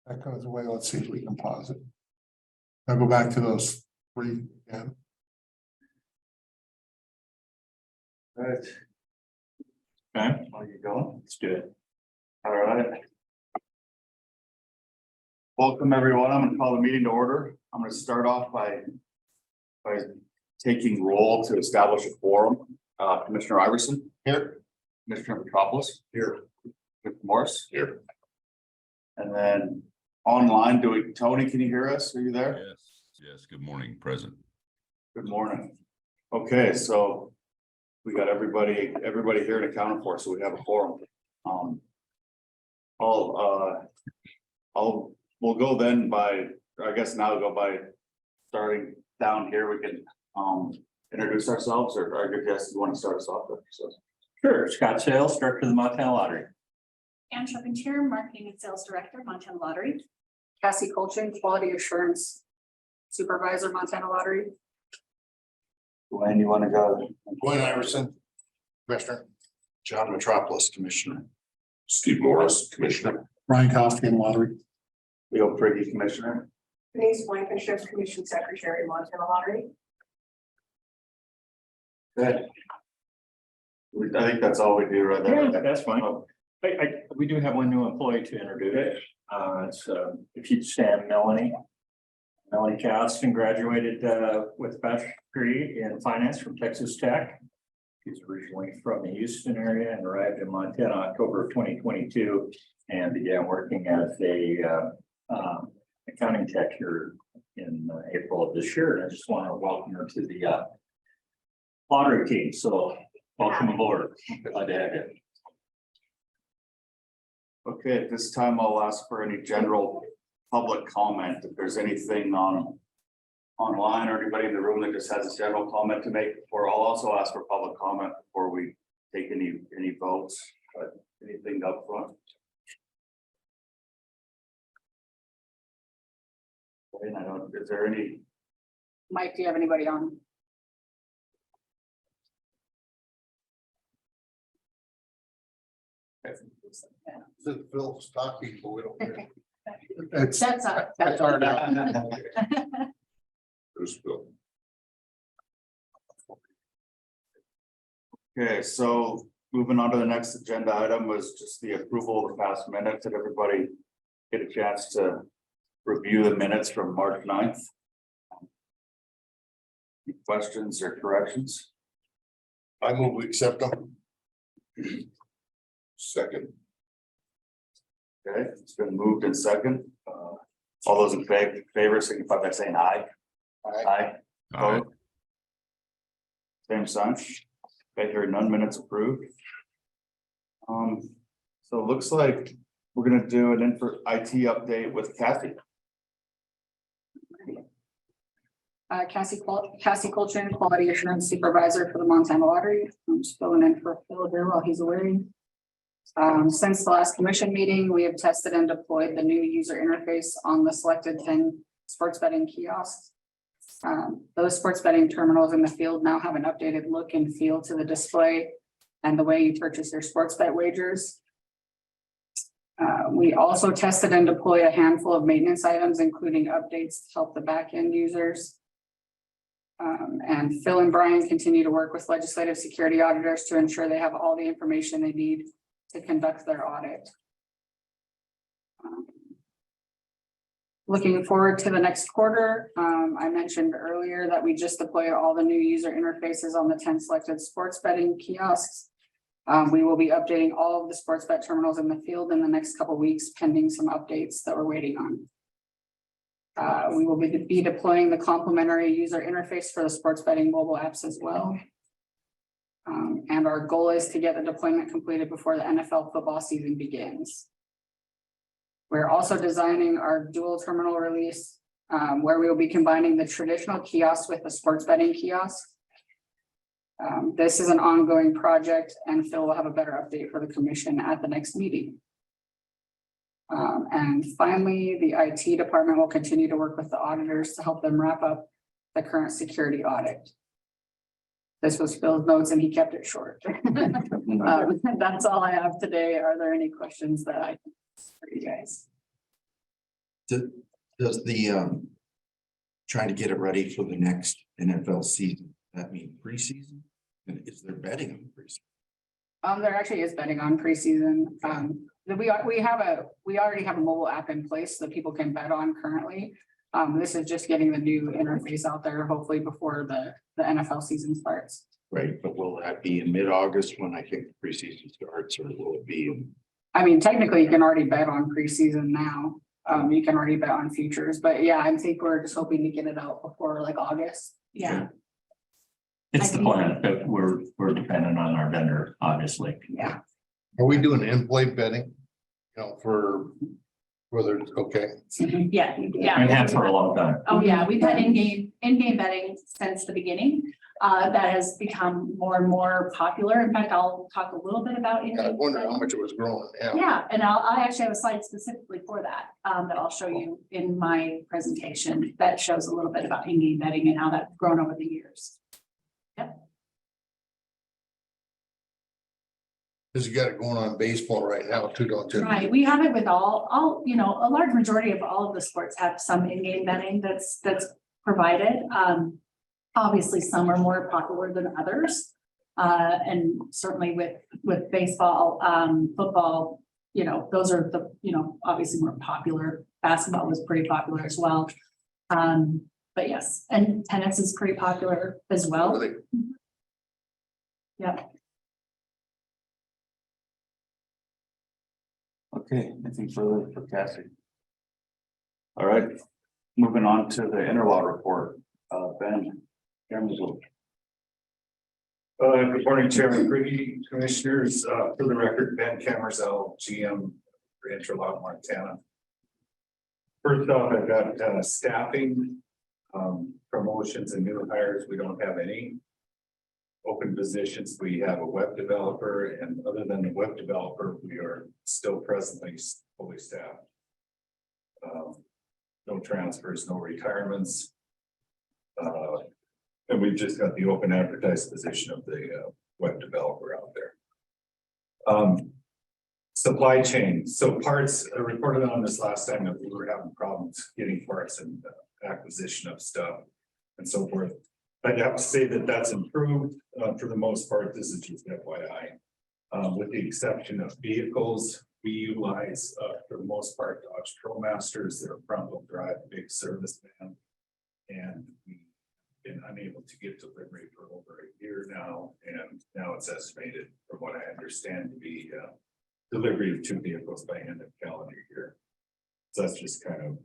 That goes away. Let's see if we can pause it. Now go back to those three again. Right. Okay, how you going? Let's do it. All right. Welcome, everyone. I'm gonna call the meeting to order. I'm gonna start off by taking roll to establish a quorum. Commissioner Iverson. Here. Commissioner Metropolis. Here. Mr. Morris. Here. And then online, Tony, can you hear us? Are you there? Yes, good morning, present. Good morning. Okay, so we got everybody here to account for, so we have a quorum. We'll go then by, I guess now go by starting down here. We can introduce ourselves, or I guess you want to start us off there. So. Sure, Scott Sales, Director of the Montana Lottery. Ann Charpentier, Marketing and Sales Director, Montana Lottery. Cassie Colchin, Quality Assurance Supervisor, Montana Lottery. Wayne, you want to go? Glenn Iverson, Commissioner. John Metropolis, Commissioner. Steve Morris, Commissioner. Ryan Costigan, Lottery. Leo Priggy, Commissioner. Denise Blankenship, Commission Secretary, Montana Lottery. Good. I think that's all we do right there. Yeah, that's fine. We do have one new employee to introduce. If you'd stand, Melanie. Melanie Caston graduated with a bachelor's degree in finance from Texas Tech. She's originally from the Houston area and arrived in Montana October of 2022 and began working as a accounting tech here in April of this year. And I just want to welcome her to the lottery team. So welcome aboard. Glad to have you. Okay, at this time, I'll ask for any general public comment. If there's anything online or anybody in the room that just has a general comment to make, or I'll also ask for public comment before we take any votes, but anything up front. And I don't, is there any? Mike, do you have anybody on? Phil's talking, but we don't hear. That's our Bruce Bill. Okay, so moving on to the next agenda item was just the approval of the past minutes. Did everybody get a chance to review the minutes from March 9th? Any questions or corrections? I move we accept them. Second. Okay, it's been moved in second. All those in favor signify by saying aye. Aye. Aye. Opposed? Same sign. Okay, hearing none, minutes approved. So it looks like we're gonna do an IT update with Kathy. Cassie Colchin, Quality Assurance Supervisor for the Montana Lottery. I'm just filling in for Phil here while he's away. Since the last commission meeting, we have tested and deployed the new user interface on the selected 10 sports betting kiosks. Those sports betting terminals in the field now have an updated look and feel to the display and the way you purchase your sports bet wagers. We also tested and deployed a handful of maintenance items, including updates to help the back end users. And Phil and Brian continue to work with legislative security auditors to ensure they have all the information they need to conduct their audit. Looking forward to the next quarter, I mentioned earlier that we just deployed all the new user interfaces on the 10 selected sports betting kiosks. We will be updating all of the sports bet terminals in the field in the next couple of weeks, pending some updates that we're waiting on. We will be deploying the complementary user interface for the sports betting mobile apps as well. And our goal is to get the deployment completed before the NFL football season begins. We're also designing our dual terminal release, where we will be combining the traditional kiosk with the sports betting kiosk. This is an ongoing project, and Phil will have a better update for the commission at the next meeting. And finally, the IT department will continue to work with the auditors to help them wrap up the current security audit. This was Phil's notes and he kept it short. That's all I have today. Are there any questions that I for you guys? Does the trying to get it ready for the next NFL season, that mean preseason? And is there betting on preseason? There actually is betting on preseason. We already have a mobile app in place that people can bet on currently. This is just getting the new interface out there, hopefully before the NFL season starts. Right, but will that be in mid-August when I think the preseason starts, or will it be in? I mean, technically, you can already bet on preseason now. You can already bet on futures, but yeah, I think we're just hoping to get it out before like August. Yeah, It's the plan, but we're dependent on our vendor, obviously. Yeah. Are we doing in-play betting? You know, for whether it's okay. yeah, yeah. And have for a long time. Oh, yeah, we've had in-game betting since the beginning. That has become more and more popular. In fact, I'll talk a little bit about I in-game wonder how betting. much it was growing. Yeah. Yeah, and I actually have a slide specifically for that, that I'll show you in my presentation that shows a little bit about in-game betting and how that's grown over the years. Cause you got it going on baseball right now too, don't you? Right, we have it with all, you know, a large majority of all of the sports have some in-game betting that's provided. Obviously, some are more popular than others. And certainly with baseball, football, you know, those are the, you know, obviously more popular. Basketball was pretty popular as well. But yes, and tennis is pretty popular as well. Really? Yep. Okay, anything further for Cassie? All right, moving on to the Intralot Report, Ben. Chairman's vote. Good morning, Chairman Brady, Commissioners. For the record, Ben Camerzell, GM for Intralot, Montana. First off, I've got staffing, promotions and new hires. We don't have any open positions. We have a web developer, and other than the web developer, we are still presently fully staffed. No transfers, no retirements. And we've just got the open advertised position of the web developer out there. Supply chain. So parts, I reported on this last time that we were having problems getting parts and acquisition of stuff and so forth. I'd have to say that that's improved for the most part. This is just FYI. With the exception of vehicles, we utilize for the most part Dodge Tromasters. They're front-wheel drive, big service van, and we've been unable to get delivery for over a year now, and now it's estimated, from what I understand, to be delivery of 2 vehicles by end of calendar year. So that's just kind of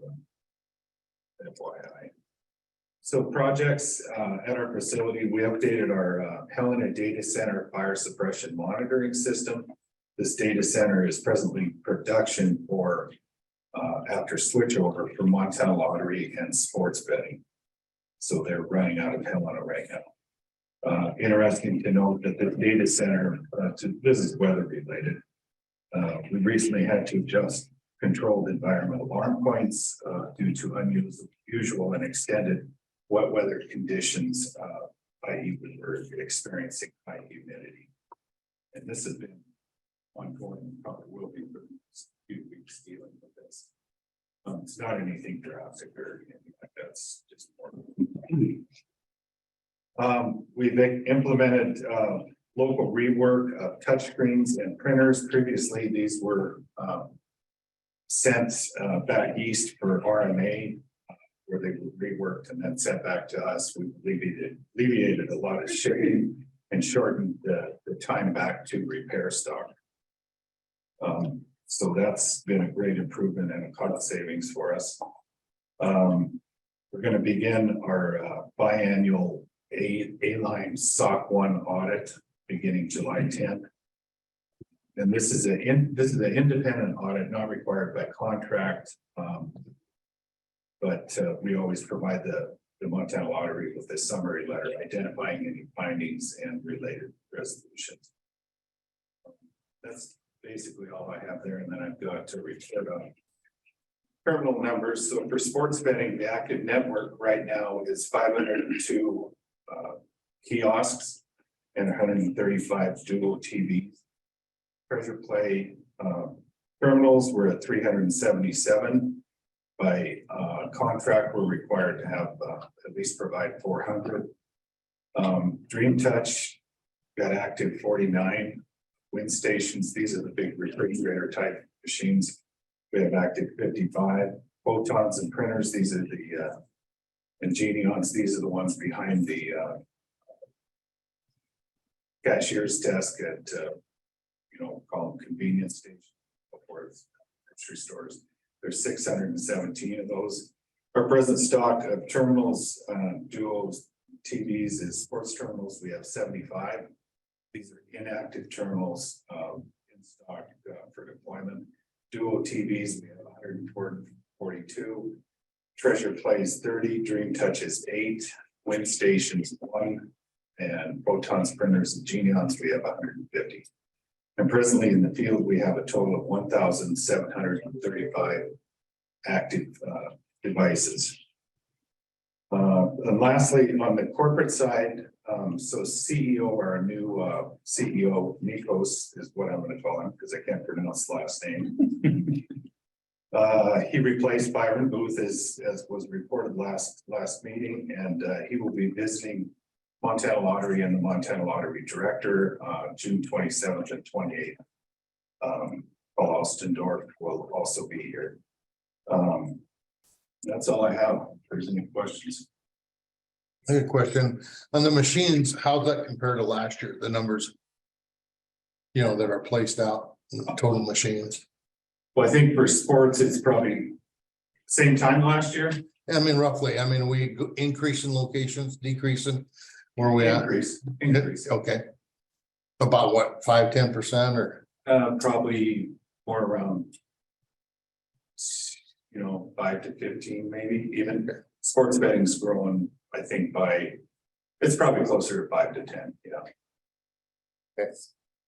FYI. So projects at our facility, we updated our Helena data center fire suppression monitoring system. This data center is presently production for after switchover for Montana Lottery and sports betting. So they're running out of Helena right now. Interesting to note that the data center, this is weather related. We recently had to adjust controlled environment alarm points due to unusual and extended wet weather conditions, i.e. we were experiencing high humidity. And this has been ongoing, and probably will be for the next few weeks dealing with this. It's not anything drastic or anything like that. It's just more. We've implemented local rework of touchscreens and printers. Previously, these were sent back east for RMA, where they were reworked and then sent back to us. We alleviated a lot of shipping and shortened the time back to repair stock. So that's been a great improvement and a cost savings for us. We're going to begin our biannual A-line SOC 1 audit beginning July 10th. And this is an independent audit, not required by contract. But we always provide the Montana Lottery with a summary letter identifying any findings and related resolutions. That's basically all I have there, and then I've got to report on terminal numbers. So for sports betting, the active network right now is 502 kiosks and 135 dual TVs. Treasure Play terminals were at 377. By contract, we're required to have at least provide 400. Dream Touch got active 49. Wind stations, these are the big refrigerator type machines. We have active 55. Photons and printers, these are the and Genions, these are the ones behind the cashier's desk at call them convenience stations or grocery stores. There's 617 of those. Our present stock of terminals, duos, TVs is sports terminals. We have 75. These are inactive terminals in stock for deployment. Duo TVs, we have 142. Treasure Plays 30, Dream Touches 8, Wind Stations 1, and Photons, Printers, and Genions, we have 150. And presently in the field, we have a total of 1,735 active devices. And lastly, on the corporate side, so CEO, our new CEO, Nikos is what I'm going to call him because I can't pronounce the last name. He replaced Byron Booth as was reported last meeting, and he will be visiting Montana Lottery and the Montana Lottery Director, June 27th and 28th. Paul Ostendorf will also be here. That's all I have. If there's any questions. I have a question on the machines. How's that compare to last year? The numbers, that are placed out, total machines. Well, I think for sports, it's probably same time last year. I mean, roughly. I mean, we increase in locations, decreasing. Where are we at? Increase. Okay. About what, 5-10% or? Probably more around 5 to 15, maybe even. Sports betting's growing, I think it's probably closer to 5 to 10, Okay.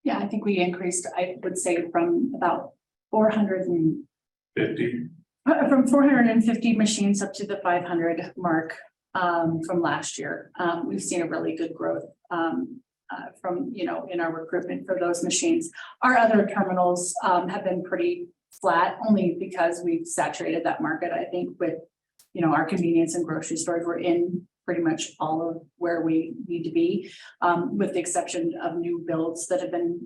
Yeah, I think we increased, I would say from about 50. from 450 machines up to the 500 mark from last year. We've seen a really good growth from, in our recruitment for those machines. Our other terminals have been pretty flat only because we've saturated that market. I think with, our convenience and grocery stores, we're in pretty much all of where we need to be, with the exception of new builds that have been,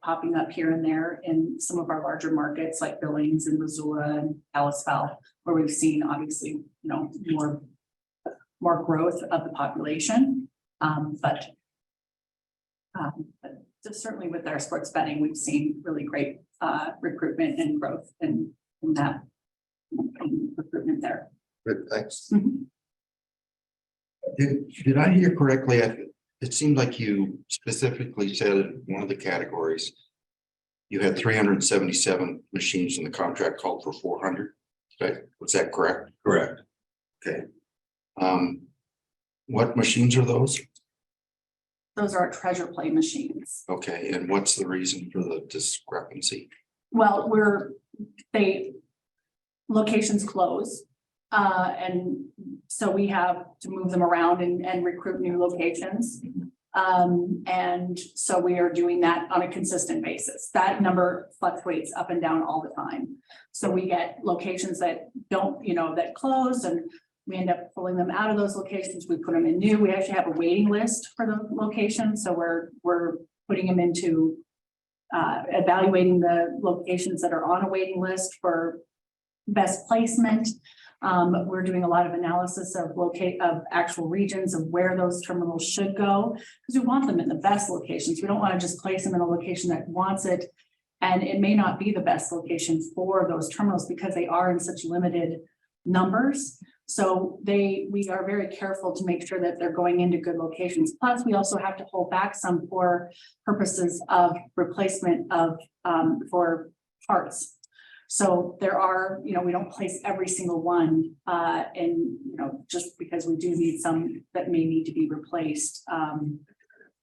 popping up here and there in some of our larger markets like Billings and Missoula and Kalispell, where we've seen obviously, more growth of the population. But certainly with our sports betting, we've seen really great recruitment and growth in that recruitment there. Good, thanks. Did I hear correctly? It seemed like you specifically said one of the categories. You had 377 machines in the contract called for 400. Okay, was that correct? Correct. Okay. What machines are those? Those are our treasure play machines. Okay, and what's the reason for the discrepancy? Well, locations close. And so we have to move them around and recruit new locations. And so we are doing that on a consistent basis. That number fluctuates up and down all the time. So we get locations that don't, that close, and we end up pulling them out of those locations. We put them in new. We actually have a waiting list for the locations. So we're putting them into evaluating the locations that are on a waiting list for best placement. We're doing a lot of analysis of actual regions of where those terminals should go, because we want them in the best locations. We don't want to just place them in a location that wants it, and it may not be the best location for those terminals because they are in such limited numbers. So we are very careful to make sure that they're going into good locations. Plus, we also have to hold back some for purposes of replacement for parts. So there are, we don't place every single one just because we do need some that may need to be replaced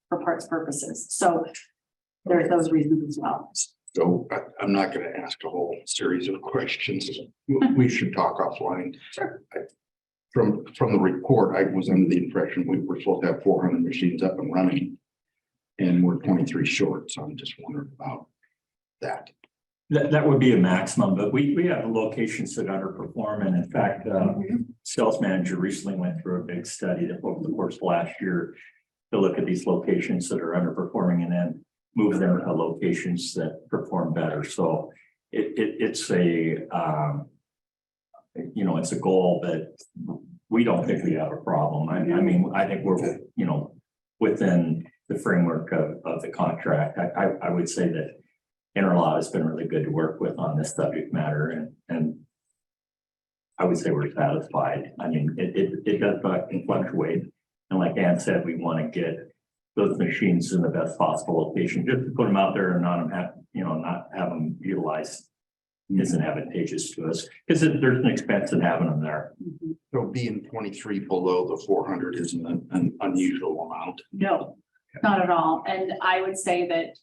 for parts purposes. So there's those reasons as well. So I'm not going to ask a whole series of questions. We should talk offline. Sure. From the report, I was under the impression we were supposed to have 400 machines up and running, and we're 23 short. So I'm just wondering about that. That would be a maximum, but we have locations that underperform, and in fact, sales manager recently went through a big study that over the course of last year to look at these locations that are underperforming and then move them to locations that perform better. So it's a it's a goal that we don't think we have a problem. I mean, I think we're within the framework of the contract. I would say that Intralot has been really good to work with on this subject matter, and I would say we're satisfied. I mean, it does fluctuate, and like Ann said, we want to get those machines in the best possible location. Just to put them out there and not have them utilized isn't advantageous to us because there's an expense in having them there. So being 23 below the 400 isn't an unusual amount. No, not at all. And I would say that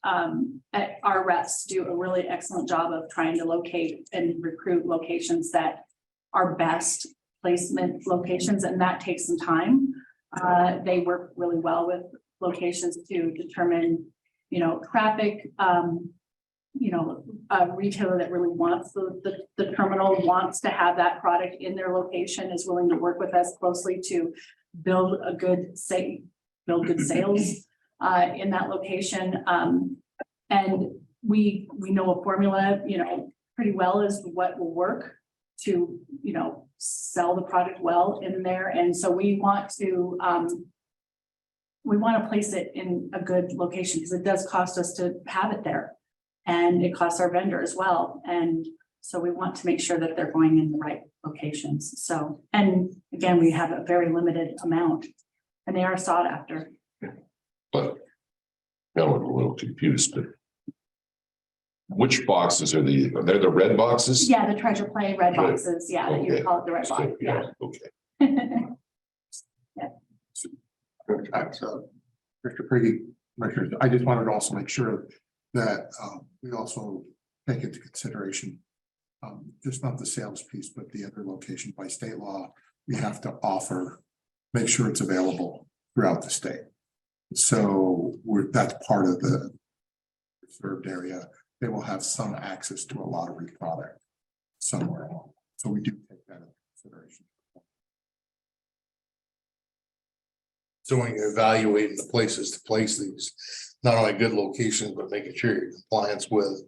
our reps do a really excellent job of trying to locate and recruit locations that are best placement locations, and that takes some time. They work really well with locations to determine, traffic, a retailer that really wants the terminal, wants to have that product in their location, is willing to work with us closely to build good sales in that location. And we know a formula, pretty well as what will work to, sell the product well in there. And so we want to place it in a good location because it does cost us to have it there. And it costs our vendor as well. And so we want to make sure that they're going in the right locations. So, and again, we have a very limited amount and they are sought after. But now I'm a little confused, but which boxes are these? They're the red boxes? Yeah, the treasure play red boxes. Yeah, Okay. you call it the red box. Yeah. Okay. So, Mr. Priggy, I just wanted to also make sure that we also take into consideration just not the sales piece, but the other location. By state law, we have to make sure it's available throughout the state. So that's part of the reserved area. They will have some access to a lottery product somewhere along. So we do take that into consideration. So when you're evaluating the places to place these, not only good locations, but making sure you're in compliance with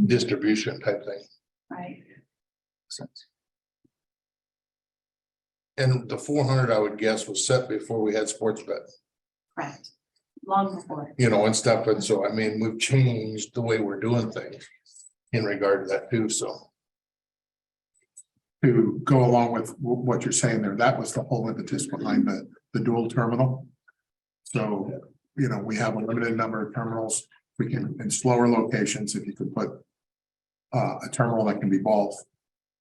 distribution type thing. Right. And the 400, I would guess, was set before we had sports bet. Correct. Long before. And stuff. And so, I mean, we've changed the way we're doing things in regard to that too. So. To go along with what you're saying there, that was the whole impetus behind the dual terminal. So, we have a limited number of terminals. We can, in slower locations, if you could put a terminal that can be both,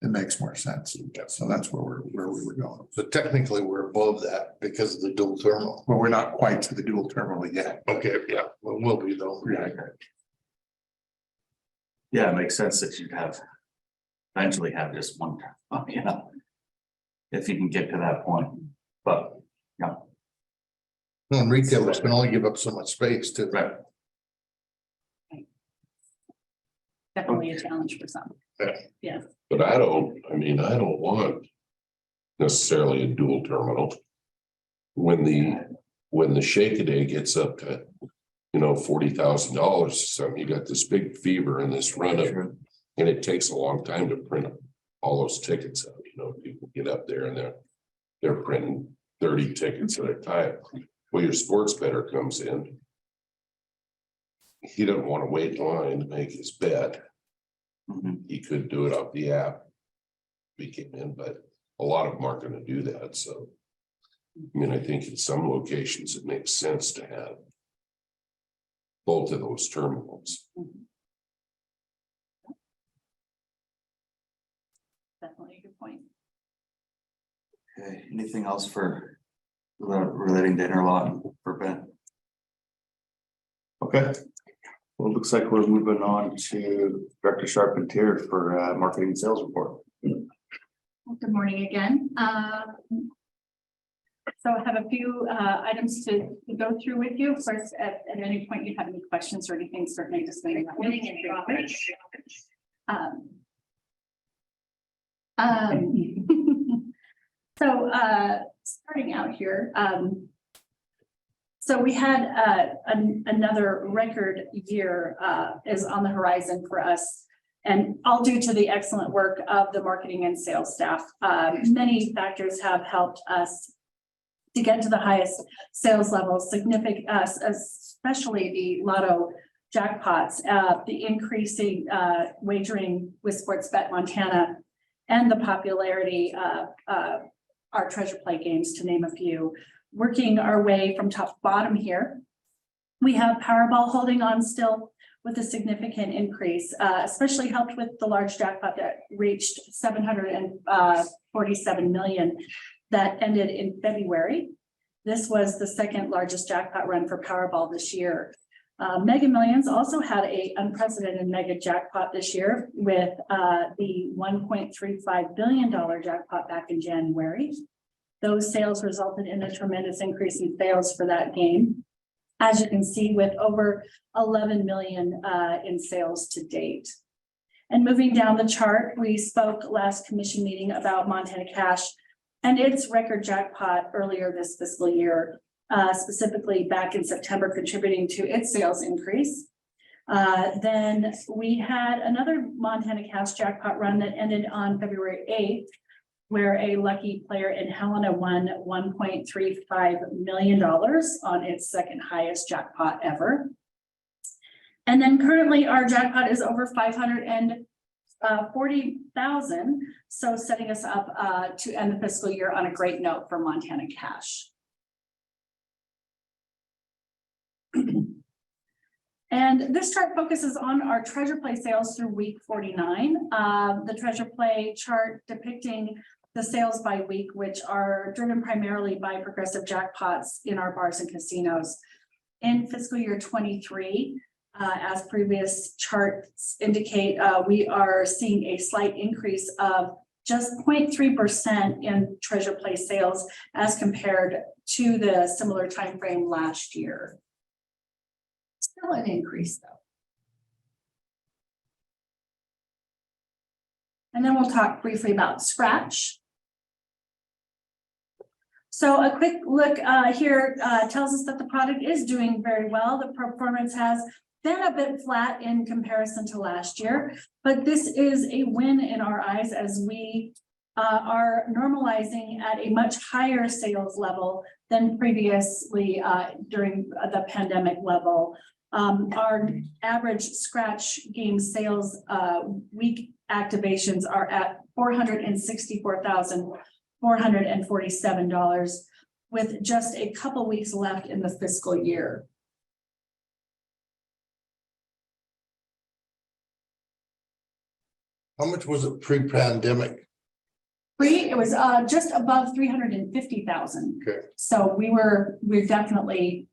it makes more sense. So that's where we were going. So technically we're above that because of the dual terminal. Well, we're not quite to the dual terminal yet. Okay, yeah, well, we'll be though. Yeah, it makes sense that you'd eventually have just one, if you can get to that point, but yeah. And retailers can only give up so much space too. Right. Definitely a challenge for some. Yeah. But I don't want necessarily a dual terminal. When the shake-a-day gets up to, $40,000 or something, you got this big fever and this run up, and it takes a long time to print all those tickets out. People get up there and they're printing 30 tickets at a time. Well, your sports bettor comes in. He doesn't want to wait in line to make his bet. He could do it off the app. We came in, but a lot of them aren't going to do that. So, I think in some locations it makes sense to have both of those terminals. Definitely a good point. Okay, anything else relating to Intralot for Ben? Okay. Well, it looks like we're moving on to Director Charpentier for marketing and sales report. Well, good morning again. So I have a few items to go through with you. Of course, at any point you have any questions or anything, certainly just leave that with me. So starting out here, so we had another record year is on the horizon for us. And all due to the excellent work of the marketing and sales staff. Many factors have helped us to get to the highest sales levels, significant, especially the lotto jackpots, the increasing wagering with Sportsbet Montana, and the popularity of our treasure play games, to name a few. Working our way from top to bottom here, we have Powerball holding on still with a significant increase, especially helped with the large jackpot that reached 747 million that ended in February. This was the second largest jackpot run for Powerball this year. Mega Millions also had an unprecedented mega jackpot this year with the $1.35 billion jackpot back in January. Those sales resulted in a tremendous increase in sales for that game. As you can see, with over 11 million in sales to date. And moving down the chart, we spoke last commission meeting about Montana Cash and its record jackpot earlier this fiscal year, specifically back in September, contributing to its sales increase. Then we had another Montana Cash jackpot run that ended on February 8th, where a lucky player in Helena won $1.35 million on its second highest jackpot ever. And then currently our jackpot is over 540,000. So setting us up to end the fiscal year on a great note for Montana Cash. And this chart focuses on our treasure play sales through week 49. The treasure play chart depicting the sales by week, which are driven primarily by progressive jackpots in our bars and casinos. In fiscal year 23, as previous charts indicate, we are seeing a slight increase of just 0.3% in treasure play sales as compared to the similar time frame last year. Still an increase though. And then we'll talk briefly about Scratch. So a quick look here tells us that the product is doing very well. The performance has been a bit flat in comparison to last year, but this is a win in our eyes as we are normalizing at a much higher sales level than previously during the pandemic level. Our average Scratch game sales week activations are at $464,447 with just a couple weeks left in the fiscal year. How much was it pre-pandemic? It was just above 350,000. Okay. So we're definitely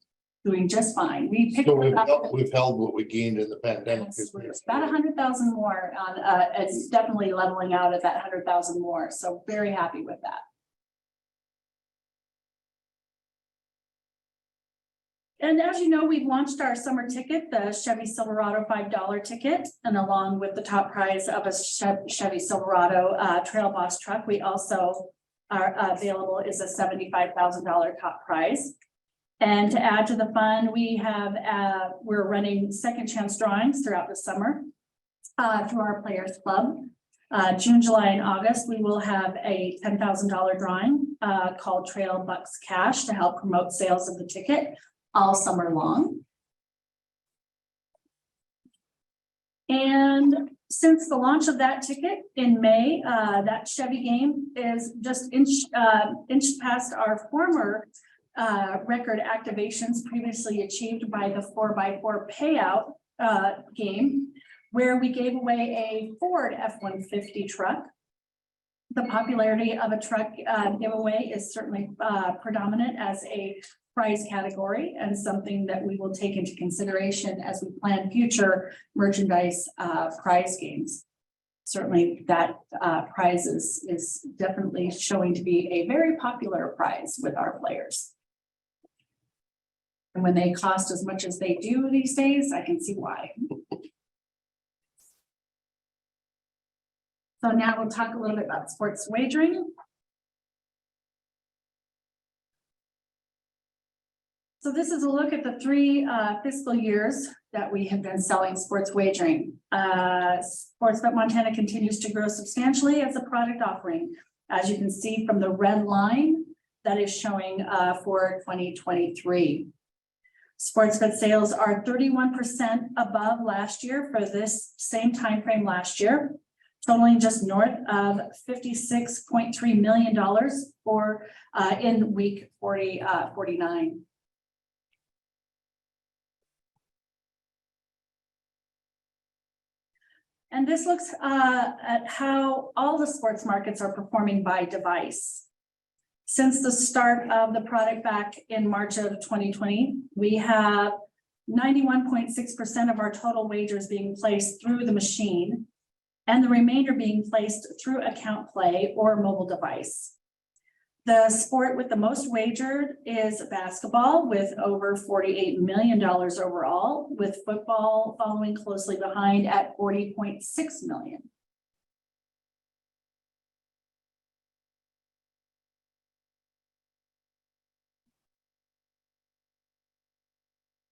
doing just fine. We picked So up. we've held what we gained in the pandemic. It's about 100,000 more on it's definitely leveling out at that 100,000 more. So very happy with that. And as you know, we've launched our summer ticket, the Chevy Silverado $5 ticket, and along with the top prize of a Chevy Silverado Trail Boss truck, we also are available is a $75,000 top prize. And to add to the fun, we have we're running second chance drawings throughout the summer through our Players Club. June, July, and August, we will have a $10,000 drawing called Trail Bucks Cash to help promote sales of the ticket all summer long. And since the launch of that ticket in May, that Chevy game is just inched past our former record activations previously achieved by the 4x4 payout game, where we gave away a Ford F-150 truck. The popularity of a truck giveaway is certainly predominant as a prize category and something that we will take into consideration as we plan future merchandise prize games. Certainly that prize is definitely showing to be a very popular prize with our players. And when they cost as much as they do these days, I can see why. So now we'll talk a little bit about sports wagering. So this is a look at the 3 fiscal years that we have been selling sports wagering. Sportsbet Montana continues to grow substantially as a product offering. As you can see from the red line that is showing for 2023. Sportsbet sales are 31% above last year for this same time frame last year, totaling just north of $56.3 million for in week 49. And this looks at how all the sports markets are performing by device. Since the start of the product back in March of 2020, we have 91.6% of our total wagers being placed through the machine, and the remainder being placed through account play or mobile device. The sport with the most wagered is basketball, with over $48 million overall, with football following closely behind at $40.6 million.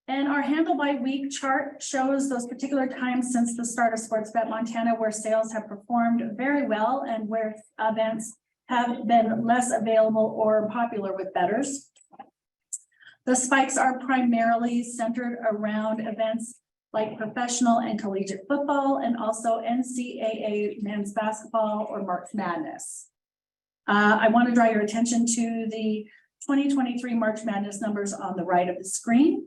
And our handle by week chart shows those particular times since the start of Sportsbet Montana where sales have performed very well and where events have been less available or popular with bettors. The spikes are primarily centered around events like professional and collegiate football and also NCAA men's basketball or March Madness. I want to draw your attention to the 2023 March Madness numbers on the right of the screen.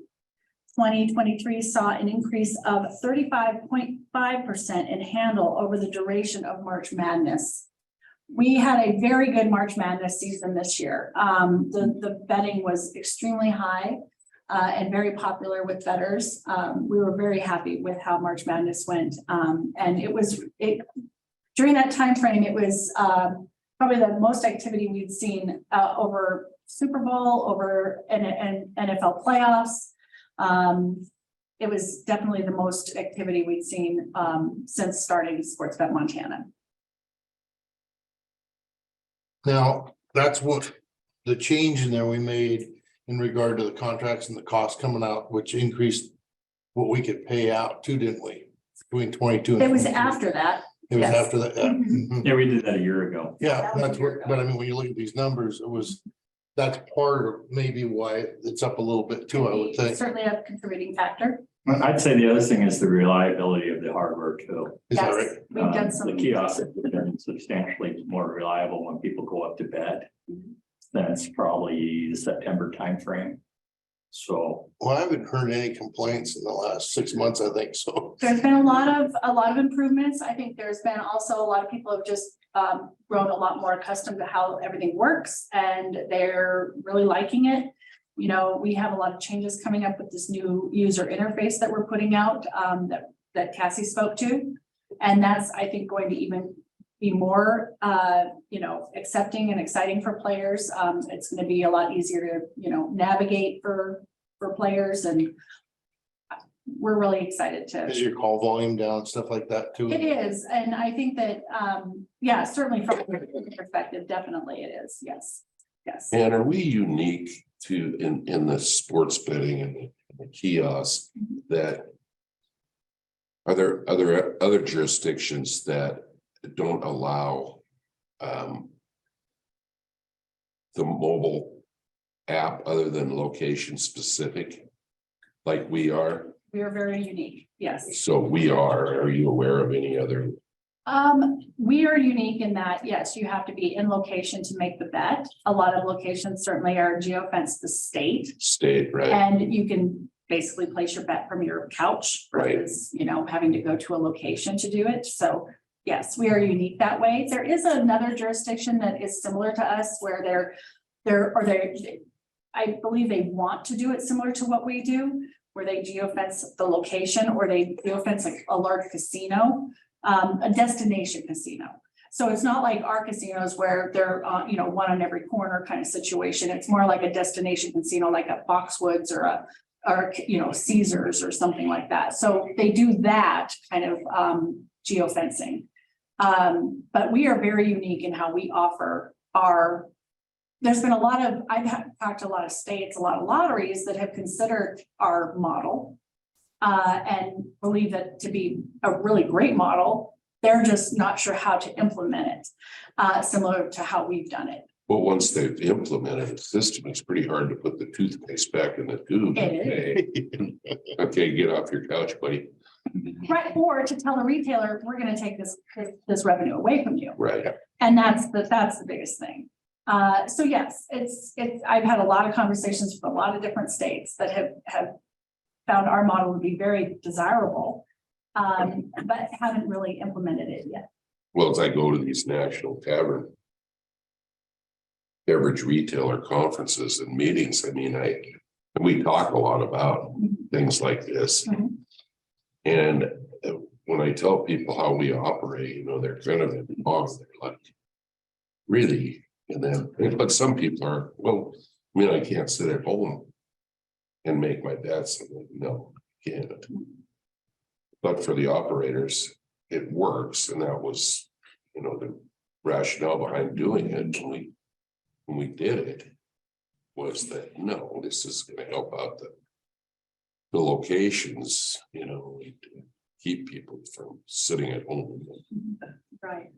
2023 saw an increase of 35.5% in handle over the duration of March Madness. We had a very good March Madness season this year. The betting was extremely high and very popular with bettors. We were very happy with how March Madness went. And during that time frame, it was probably the most activity we'd seen over Super Bowl, over NFL playoffs. It was definitely the most activity we'd seen since starting Sportsbet Montana. Now, that's what the change in there we made in regard to the contracts and the costs coming out, which increased what we could pay out too, didn't we? Between 22 and It was 23. after that. It was yes. after that. Yeah. Mhm. Mhm. Yeah, we did that a year ago. Yeah, That was that's a year what, ago. but I mean, when you look at these numbers, that's part of maybe why it's up a little bit too, I would think. Certainly a contributing factor. I'd say the other thing is the reliability of the hardware too. Is that Yes, right? we've done some. The kiosks have been substantially more reliable when people go up to bed. Then it's probably the September timeframe. So Well, I haven't heard any complaints in the last 6 months, I think, so. There's been a lot of improvements. I think there's been also a lot of people have just grown a lot more accustomed to how everything works and they're really liking it. You know, we have a lot of changes coming up with this new user interface that we're putting out that Cassie spoke to. And that's, I think, going to even be more, accepting and exciting for players. It's going to be a lot easier to, navigate for players, and we're really excited to. Is your call volume down, stuff like that too? It is, and I think that, certainly from a perspective, definitely it is. Yes, yes. And are we unique to in the sports betting and the kiosks that are there other jurisdictions that don't allow the mobile app other than location specific like we are? We are very unique. Yes. So are you aware of any other? We are unique in that, yes, you have to be in location to make the bet. A lot of locations certainly are geofenced the state, Right? and you can basically place your bet from your couch versus, having to go to a location to do it. So yes, we are unique that way. There is another jurisdiction that is similar to us where I believe they want to do it similar to what we do, where they geofence the location or they geofence like a large casino. A destination casino. So it's not like our casinos where they're, one on every corner kind of situation. It's more like a destination casino, like a Foxwoods or Caesars or something like that. So they do that kind of geofencing. But we are very unique in how we offer our. There's been a lot of, talked to a lot of states, a lot of lotteries that have considered our model. And believe it to be a really great model. They're just not sure how to implement it, similar to how we've done it. Well, once they've implemented the system, it's pretty hard to put the toothpaste back in the tube. Okay, get off your couch, buddy. Right, or to tell a retailer, we're gonna take this revenue away from you. Right. And that's the biggest thing. So yes, I've had a lot of conversations with a lot of different states that have found our model would be very desirable, but haven't really implemented it yet. Well, as I go to these national beverage retailer conferences and meetings, I mean, we talk a lot about things like this. Mhm. And when I tell people how we operate, you know, they're kind of involved, they're like, really? And then, but some people are, well, I mean, I can't sit at home and make my bets. I'm like, no, I can't. But for the operators, it works. And that was, you know, the rationale behind doing it. When we did it, was that, no, this is going to help out the locations, you know, keep people from sitting at home. Right.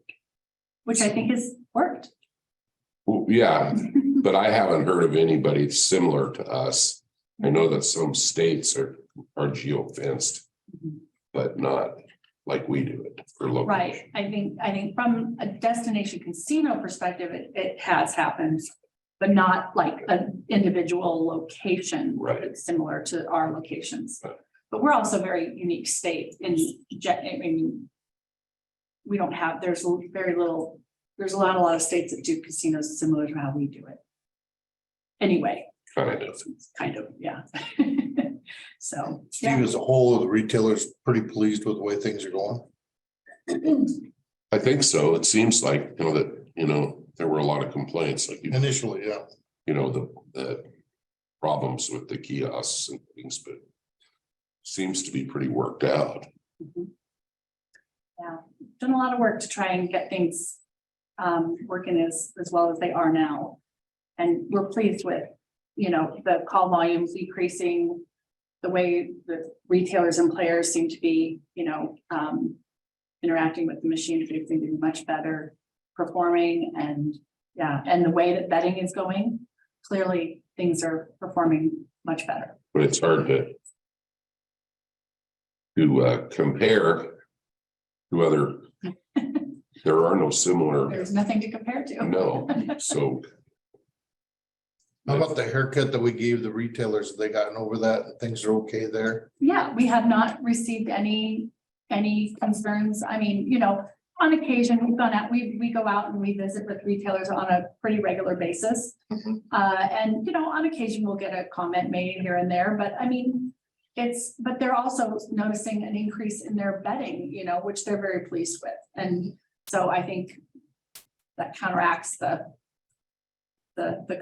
Which I think has worked. Well, yeah, but I haven't heard of anybody similar to us. I know that some states are geo-fenced, but not like we do it for local. Right. I think from a destination casino perspective, it has happened, but not like an individual location. Right. That's similar to our locations. Right. But we're also a very unique state in, I mean, we don't have, there's very little, there's a lot of states that do casinos similar to how we do it. Anyway. Kind of. Yeah. So. Steve, as a whole, the retailers pretty pleased with the way things are going. I think so. It seems like, you know, that, you know, there were a lot of complaints, like, Initially, yeah. you know, the problems with the kiosks and things, but seems to be pretty worked out. Yeah, done a lot of work to try and get things working as well as they are now. And we're pleased with, you know, the call volumes decreasing, the way the retailers and players seem to be, you know, interacting with the machines, they seem to be much better performing, and yeah, and the way that betting is going, clearly things are performing much better. But it's hard to compare to other, there are no similar, There's nothing to compare to. no, so. How about the haircut that we gave the retailers? Have they gotten over that and things are okay there? Yeah, we have not received any concerns. I mean, you know, on occasion, we've gone out, we go out and we visit with retailers on a pretty regular basis. And, you know, on occasion, we'll get a comment made here and there, but I mean, but they're also noticing an increase in their betting, you know, which they're very pleased with. And so I think that counteracts the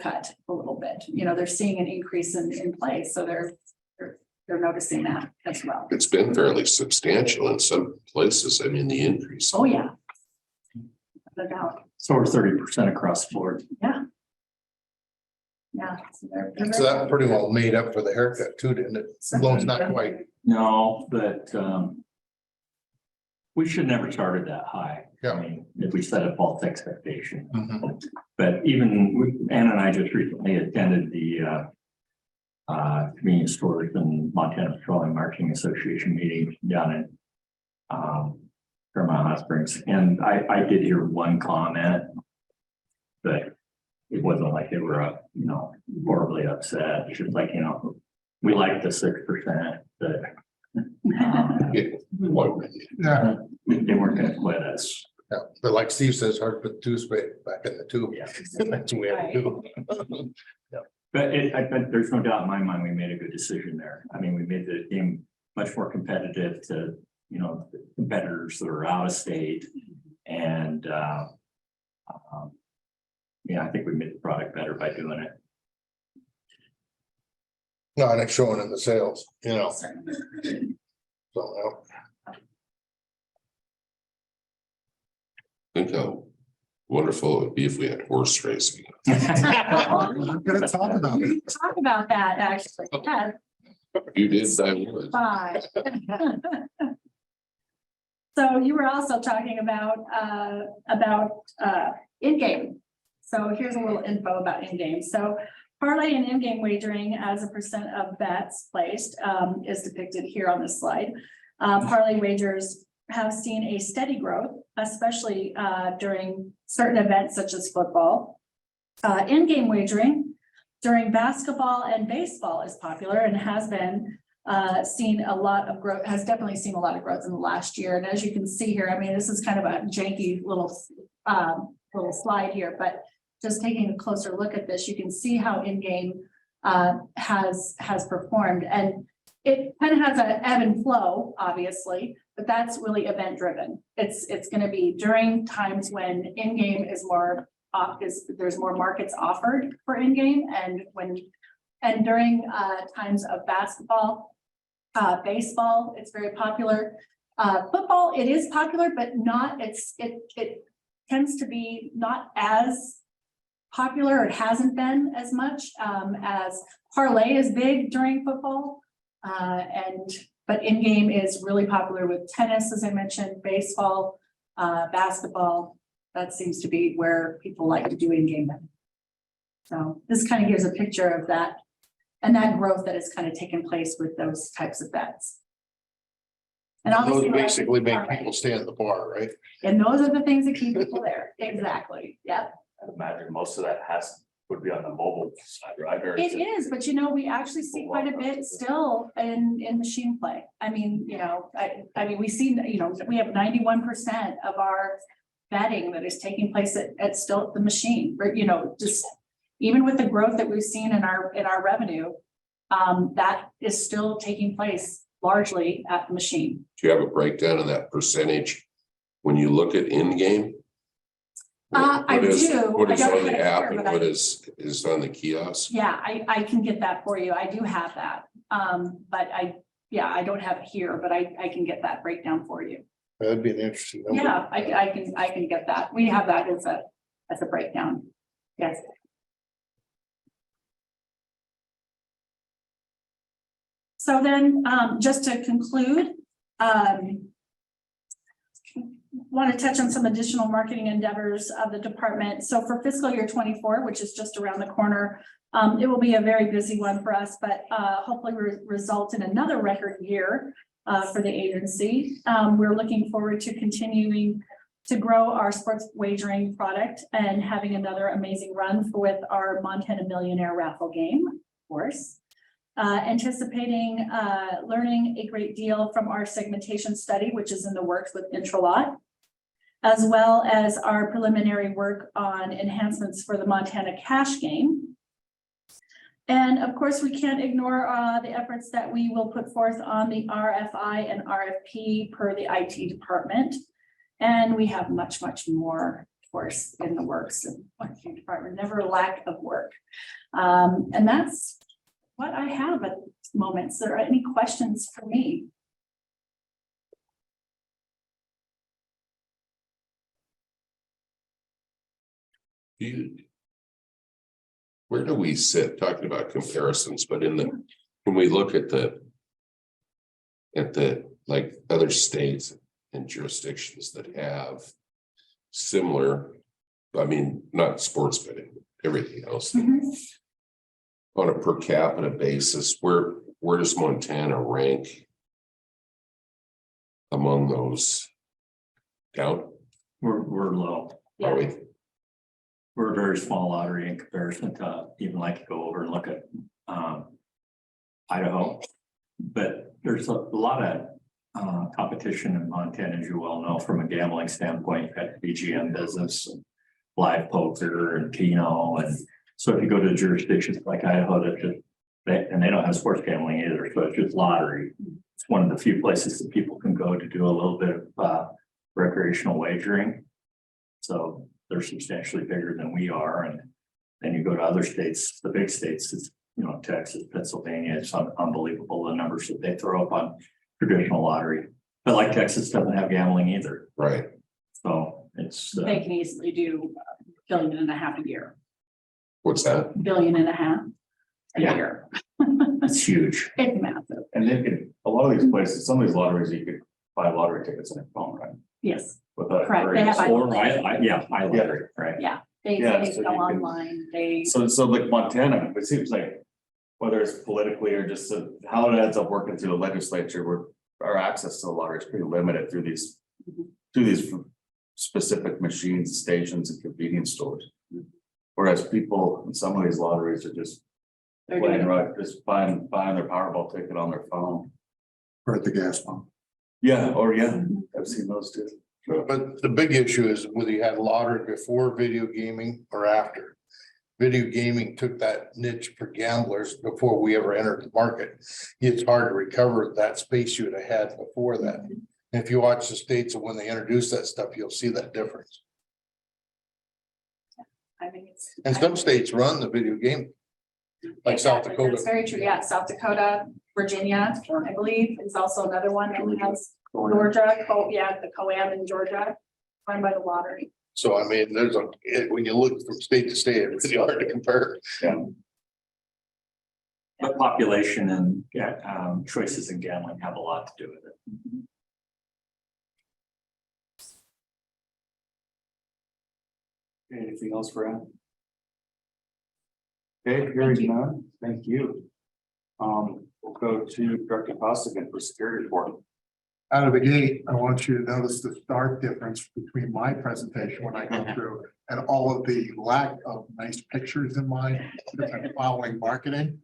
cut a little bit. You know, they're seeing an increase in play, so they're noticing that as well. It's been fairly substantial in some places. I mean, the increase. Oh, yeah. No doubt. So we're 30% across the board. Yeah. Yeah. So So that pretty well made up for the haircut too, didn't it? Although it's not quite. No, but we should never started that high. Yeah. I mean, if we set a false expectation. Mhm. But even Ann and I just recently attended the Convenience Stores and Montana Petroleum Marketing Association meeting down in Fairmont Hot Springs. And I did hear one comment, but it wasn't like they were, you know, horribly upset. It's just like, you know, we like the 6%, but Yeah. they weren't gonna quit us. Yeah, but like Steve says, hard to put toothpaste back in the tube. Yeah. That's what we have to do. But there's no doubt in my mind, we made a good decision there. I mean, we made the game much more competitive to, you know, competitors that are out of state. And yeah, I think we made the product better by doing it. No, and it's showing in the sales, you know, certainly. so. Think how wonderful it would be if we had horse racing. I'm gonna talk about it. Talk about that, actually. Yeah, You did, I would. fine. So you were also talking about in-game. So here's a little info about in-game. So parlay and in-game wagering as a percent of bets placed is depicted here on this slide. Parlay wagers have seen a steady growth, especially during certain events such as football. In-game wagering during basketball and baseball is popular and has been seen a lot of growth, has definitely seen a lot of growth in the last year. And as you can see here, I mean, this is kind of a janky little slide here, but just taking a closer look at this, you can see how in-game has performed. And it kind of has an ebb and flow, obviously, but that's really event driven. It's going to be during times when in-game is more there's more markets offered for in-game, and during times of basketball, baseball, it's very popular. Football, it is popular, but not, it tends to be not as popular, or it hasn't been as much as parlay is big during football. But in-game is really popular with tennis, as I mentioned, baseball, basketball. That seems to be where people like to do in-game betting. So this kind of gives a picture of that and that growth that has kind of taken place with those types of bets. And Those obviously, basically make people stay at the bar, right? and those are the things that keep people there. Exactly. Yep. I'd imagine most of that would be on the mobile side, right? Or It is, but you know, we actually see quite a bit still in machine play. I mean, you know, I mean, we see, you know, we have 91% of our betting that is taking place at still the machine, or, you know, just even with the growth that we've seen in our revenue, that is still taking place largely at the machine. Do you have a breakdown of that percentage when you look at in-game? I do. What is I don't on the have it app here, and but what is on the kiosk? Yeah, I can get that for you. I do have that. But I don't have it here, but I can get that breakdown for you. That'd be an interesting number. Yeah, I can get that. We have that as a breakdown. Yes. So then, just to conclude, want to touch on some additional marketing endeavors of the department. So for fiscal year 24, which is just around the corner, it will be a very busy one for us, but hopefully result in another record year for the agency. We're looking forward to continuing to grow our sports wagering product and having another amazing run with our Montana Millionaire raffle game, of course. Anticipating learning a great deal from our segmentation study, which is in the works with Intralot, as well as our preliminary work on enhancements for the Montana cash game. And of course, we can't ignore the efforts that we will put forth on the RFI and RFP per the IT department. And we have much, much more, of course, in the works. And IT department, never a lack of work. And that's what I have at this moment. Is there any questions for me? Where do we sit talking about comparisons, but when we look at the like other states and jurisdictions that have similar, I mean, not sports betting, everything else. Mm-hmm. On a per capita basis, where does Montana rank among those? Down? We're low. Yeah. Are we? We're a very small lottery in comparison to even like to go over and look at Idaho. But there's a lot of competition in Montana, as you well know, from a gambling standpoint. You've got the BGM business, and live poker and Keno. And so if you go to jurisdictions like Idaho, and they don't have sports gambling either, so it's just lottery. It's one of the few places that people can go to do a little bit of recreational wagering. So they're substantially bigger than we are. And then you go to other states, the big states, it's, you know, Texas, Pennsylvania, it's unbelievable the numbers that they throw up on traditional lottery. But like Texas doesn't have gambling either. Right. So It's, They can easily do $1.5 billion a year, What's that? $1.5 billion a Yeah. year. it's huge. It's massive, And they could, a lot of these places, some of these lotteries, you could buy lottery tickets on your phone, right? yes, Without. Correct. They have Or I lottery, right? yeah, they Yeah, go so you can- online, they, So like Montana, it seems like whether it's politically or just how it ends up working through the legislature, where our access to the lottery is pretty limited through these. Through these specific machines, stations and convenience stores. Whereas people in some of these lotteries are just they're playing doing, right, just buying their Powerball ticket on their phone. or at the gas pump. Yeah, I've seen those too. But the big issue is whether you had lottery before video gaming or after. Video gaming took that niche for gamblers before we ever entered the market. It's hard to recover that space you would have had before that. And if you watch the states and when they introduce that stuff, you'll see that difference. I mean, it's. And some states run the video game. Like South Exactly, Dakota. That's very true, yeah, South Dakota, Virginia, I believe, is also another one that has Georgia, the COAM in Georgia, run by the lottery. So I mean, when you look from state to state, it's really hard to compare. But population and choices in gambling have a lot to do with it. Anything else for Ann? Okay, hearing none, thank you. We'll go to Director Costigan for security report. Out of the gate, I want you to notice the stark difference between my presentation when I go through and all of the lack of nice pictures in mine, because I'm following marketing.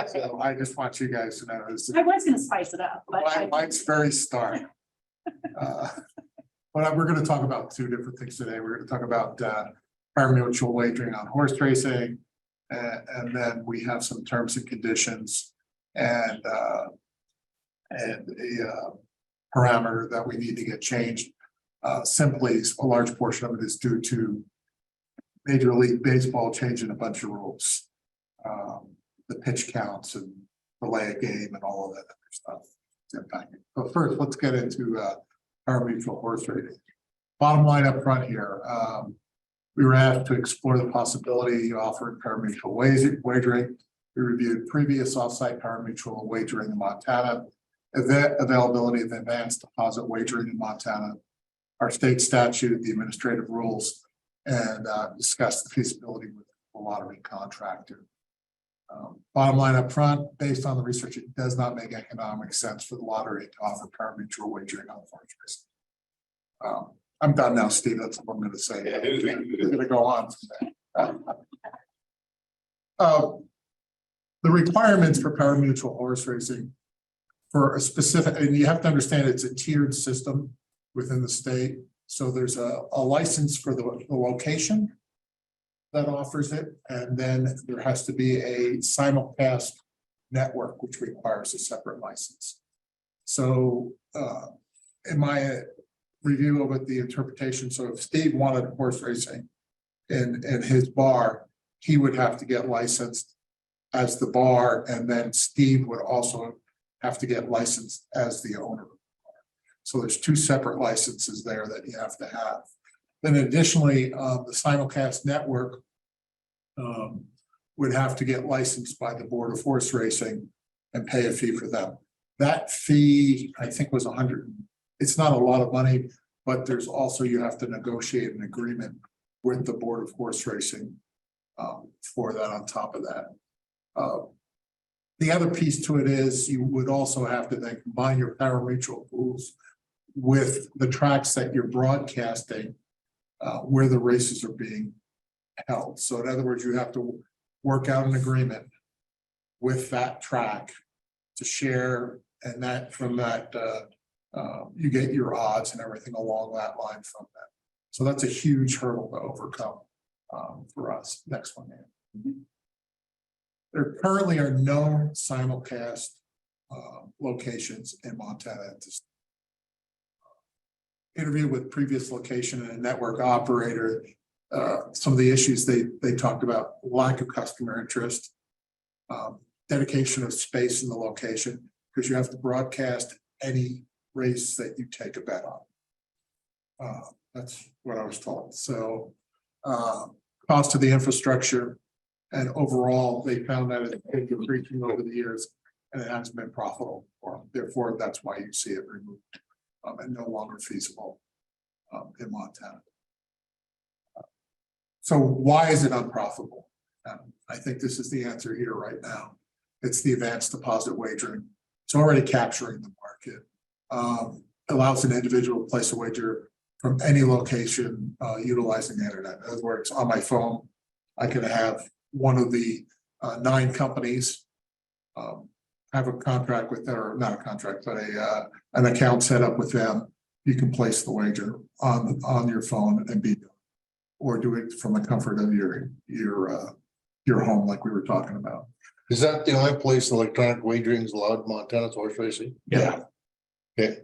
So I just want you guys to know this. I was gonna spice it up, but. Mine's very stark. But we're gonna talk about two different things today. We're gonna talk about pari-mutuel wagering on horse racing. And then we have some terms and conditions and a parameter that we need to get changed. Simply, a large portion of it is due to Major League Baseball changing a bunch of rules. The pitch counts and delay a game and all of that other stuff. It's impacting. But first, let's get into pari-mutuel horse racing. Bottom line up front here, we were asked to explore the possibility of offering pari-mutuel wagering. We reviewed previous offsite pari-mutuel wagering in Montana, availability of advanced deposit wagering in Montana, our state statute, the administrative rules, and discussed the feasibility with the lottery contractor. Bottom line up front, based on the research, it does not make economic sense for the lottery to offer pari-mutuel wagering on horse racing. I'm done now, Steve. That's what I'm going to say. We're going to go on from there. The requirements for pari-mutuel horse racing for a specific, and you have to understand it's a tiered system within the state. So there's a license for the location that offers it, and then there has to be a simulcast network, which requires a separate license. So in my review of it, the interpretation, so if Steve wanted horse racing in his bar, he would have to get licensed as the bar, and then Steve would also have to get licensed as the owner. So there's two separate licenses there that you have to have. Then additionally, the simulcast network would have to get licensed by the Board of Horse Racing and pay a fee for them. That fee, I think, was $100. It's not a lot of money, but there's also, you have to negotiate an agreement with the Board of Horse Racing for that on top of that. The other piece to it is you would also have to then combine your pari-mutuel rules with the tracks that you're broadcasting where the races are being held. So in other words, you have to work out an agreement with that track to share, and that from that you get your odds and everything along that line from that. So that's a huge hurdle to overcome for us. Next one, man. There currently are no simulcast locations in Montana at this. Interview with previous location and a network operator. Some of the issues they talked about: lack of customer interest, dedication of space in the location, because you have to broadcast any race that you take a bet on. That's what I was told. So cost of the infrastructure and overall, they found that it's been decreasing over the years and it hasn't been profitable for them. Therefore, that's why you see it removed and no longer feasible in Montana. So why is it unprofitable? I think this is the answer here right now. It's the advanced deposit wagering. It's already capturing the market. Allows an individual to place a wager from any location utilizing the internet. In other words, on my phone, I could have one of the 9 companies have a contract with, or not a contract, but an account set up with them. You can place the wager on your phone and be, or do it from the comfort of your home, like we were talking about. Is that the only place electronic wagering is allowed in Montana's horse racing? Yeah. Okay.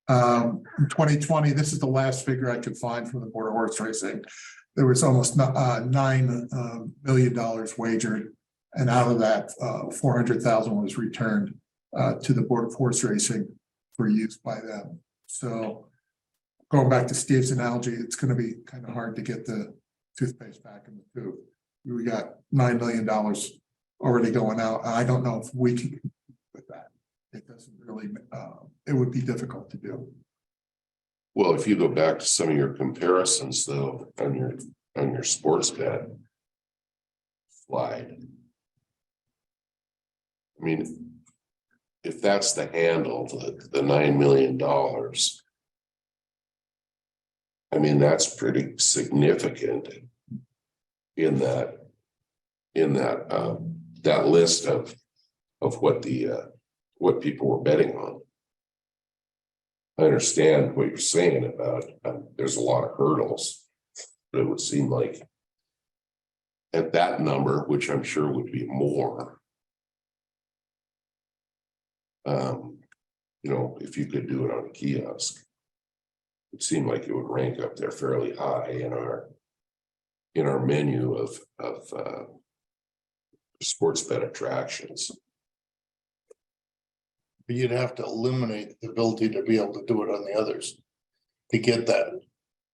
In 2020, this is the last figure I could find from the Board of Horse Racing. There was almost $9 million wagered, and out of that, 400,000 was returned to the Board of Horse Racing for use by them. So going back to Steve's analogy, it's going to be kind of hard to get the toothpaste back in the tube. We got $9 million already going out. I don't know if we can compete with that. It doesn't really, it would be difficult to do. Well, if you go back to some of your comparisons though, on your sports bet slide. I mean, if that's the handle, the $9 million. I mean, that's pretty significant in that that list of what people were betting on. I understand what you're saying about there's a lot of hurdles, but it would seem like at that number, which I'm sure would be more, you know, if you could do it on a kiosk, it seemed like it would rank up there fairly high in our menu of sports bet attractions. But you'd have to eliminate the ability to be able to do it on the others to get that.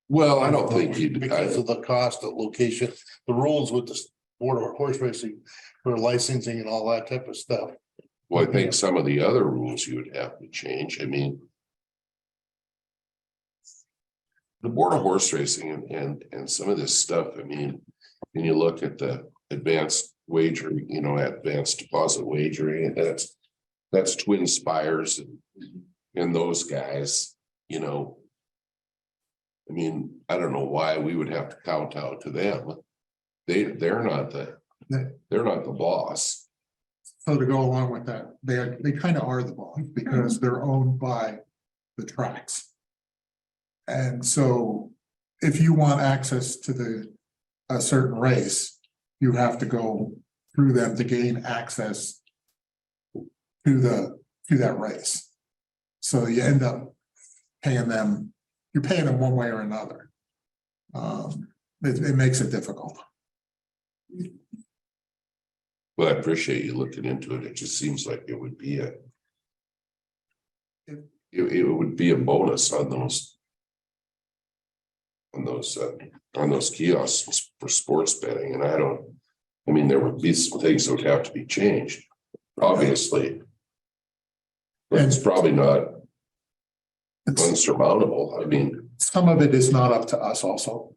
Well, I don't think you'd. Because of the cost of location, the rules with the Board of Horse Racing for licensing and all that type of stuff. Well, I think some of the other rules you would have to change. I mean, the Board of Horse Racing and some of this stuff, I mean, when you look at the advanced wagering, you know, advanced deposit wagering, and that's Twin Spires and those guys, you know. I mean, I don't know why we would have to kowtow to them. They're not the boss. So to go along with that, they kind of are the boss because they're owned by the tracks. And so if you want access to a certain race, you have to go through them to gain access to that race. So you end up paying them, you're paying them one way or another. It makes it difficult. Well, I appreciate you looking into it. It just seems like it would be it would be a bonus on those kiosks for sports betting. And I mean, there would be some things that would have to be changed, obviously. But it's probably not unsurmountable. I mean, some of it is not up to us also.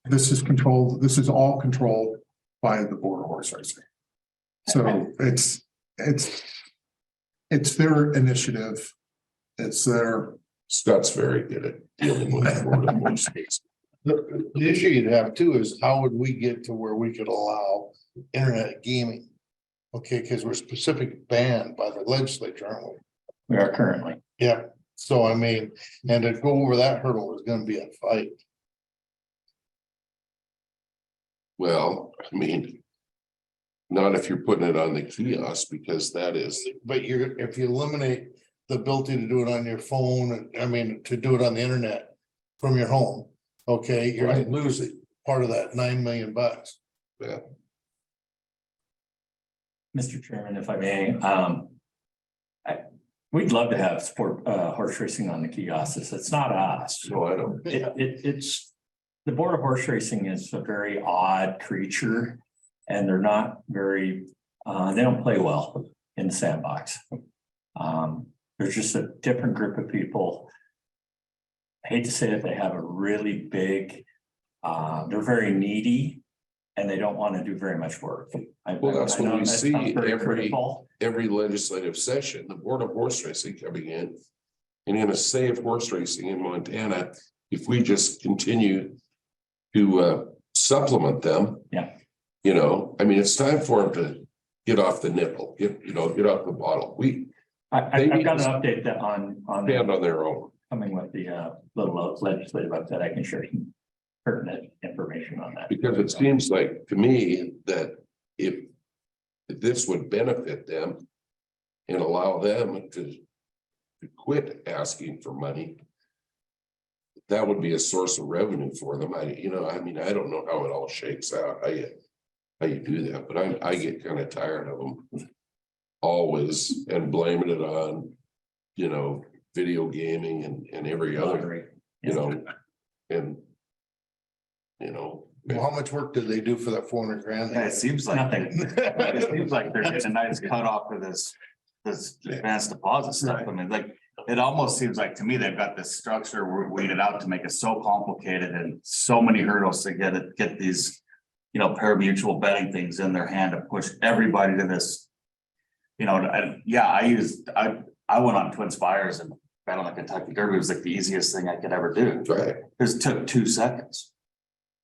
This is controlled, this is all controlled by the Board of Horse Racing. So it's their initiative. It's their. Scott's very good at dealing with the Board of Horse Racing. The issue you'd have too is how would we get to where we could allow internet gaming? Okay, because we're specifically banned by the legislature, aren't we? We are currently. Yeah, so I mean, and to go over that hurdle is gonna be a fight. Well, I mean, not if you're putting it on the kiosk, because that is. But if you eliminate the ability to do it on your phone, I mean, to do it on the internet from your home, okay, you're gonna lose it, part of that $9 million. Yeah. Mr. Chairman, if I may, We'd love to have horse racing on the kiosks. It's not us. So I don't, It's, the Board of Horse Racing is a very odd creature. And they're not very, they don't play well in the sandbox. There's just a different group of people. I hate to say it, they have a really big, they're very needy and they don't want to do very much work. well, that's what we see every critical. legislative session, the Board of Horse Racing coming in. And in a say of horse racing in Montana, if we just continue to supplement them. Yeah. You know, I mean, it's time for them to get off the nipple, get off the bottle. I've got an update that on Stand on their own. coming with the little legislative update. I can share some pertinent information on that. Because it seems like to me that if this would benefit them and allow them to quit asking for money, that would be a source of revenue for them. I mean, I don't know how it all shakes out. How you do that, but I get kind of tired of them always and blaming it on, video gaming and every other, and Well, how much work did they do for that 400 grand? Yeah, it seems like, Nothing. it seems like they're getting a nice cutoff for this advanced deposit stuff. I mean, like, it almost seems like to me, they've got this structure weeded out to make it so complicated and so many hurdles to get these, pari-mutuel betting things in their hand to push everybody to this. I went on Twin Spires and bet on the Kentucky Derby. It was like the easiest thing I could ever do. right. It took 2 seconds.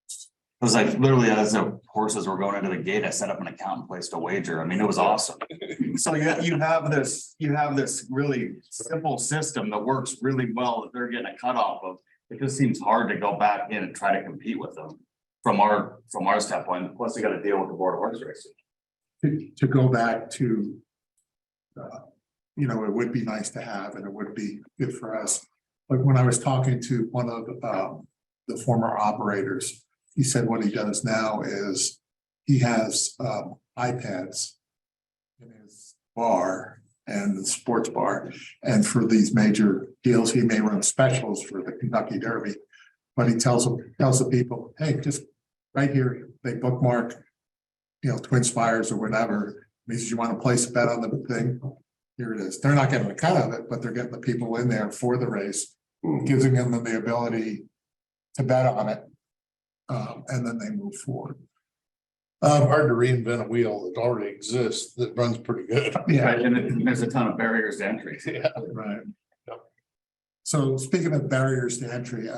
It was like literally as the horses were going into the gate, I set up an account and placed a wager. I mean, it was awesome. So you have this really simple system that works really well that they're getting a cutoff of. It just seems hard to go back in and try to compete with them from our standpoint. Plus, you got to deal with the Board of Horse Racing. To go back to, it would be nice to have, and it would be good for us. Like when I was talking to one of the former operators, he said what he does now is he has iPads in his bar and the sports bar. And for these major deals, he may run specials for the Kentucky Derby. But he tells the people, hey, just right here, they bookmark, Twin Spires or whatever. He says, you want to place a bet on the thing? Here it is. They're not getting a cut of it, but they're getting the people in there for the race, giving them the ability to bet on it. And then they move forward. Hard to reinvent a wheel that already exists that runs pretty good. Yeah, Right, and there's a ton of barriers to entry. Yeah. right. So speaking of barriers to entry,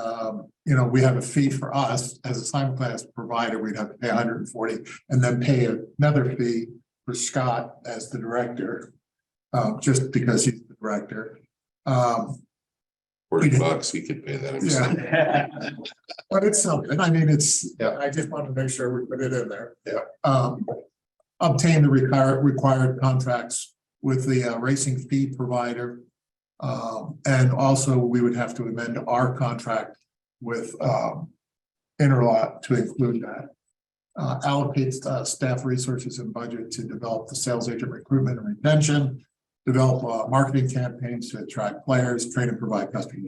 we have a fee for us as a simulcast provider. We'd have to pay 140 and then pay another fee for Scott as the director, just because he's the director. $40, he could pay that himself. Yeah. But it's something. I mean, I just wanted to make sure we put it in there. Yeah. Obtain the required contracts with the racing feed provider. And also we would have to amend our contract with Intralot to include that. Allocate staff resources and budget to develop the sales agent recruitment and retention. Develop marketing campaigns to attract players, train and provide customer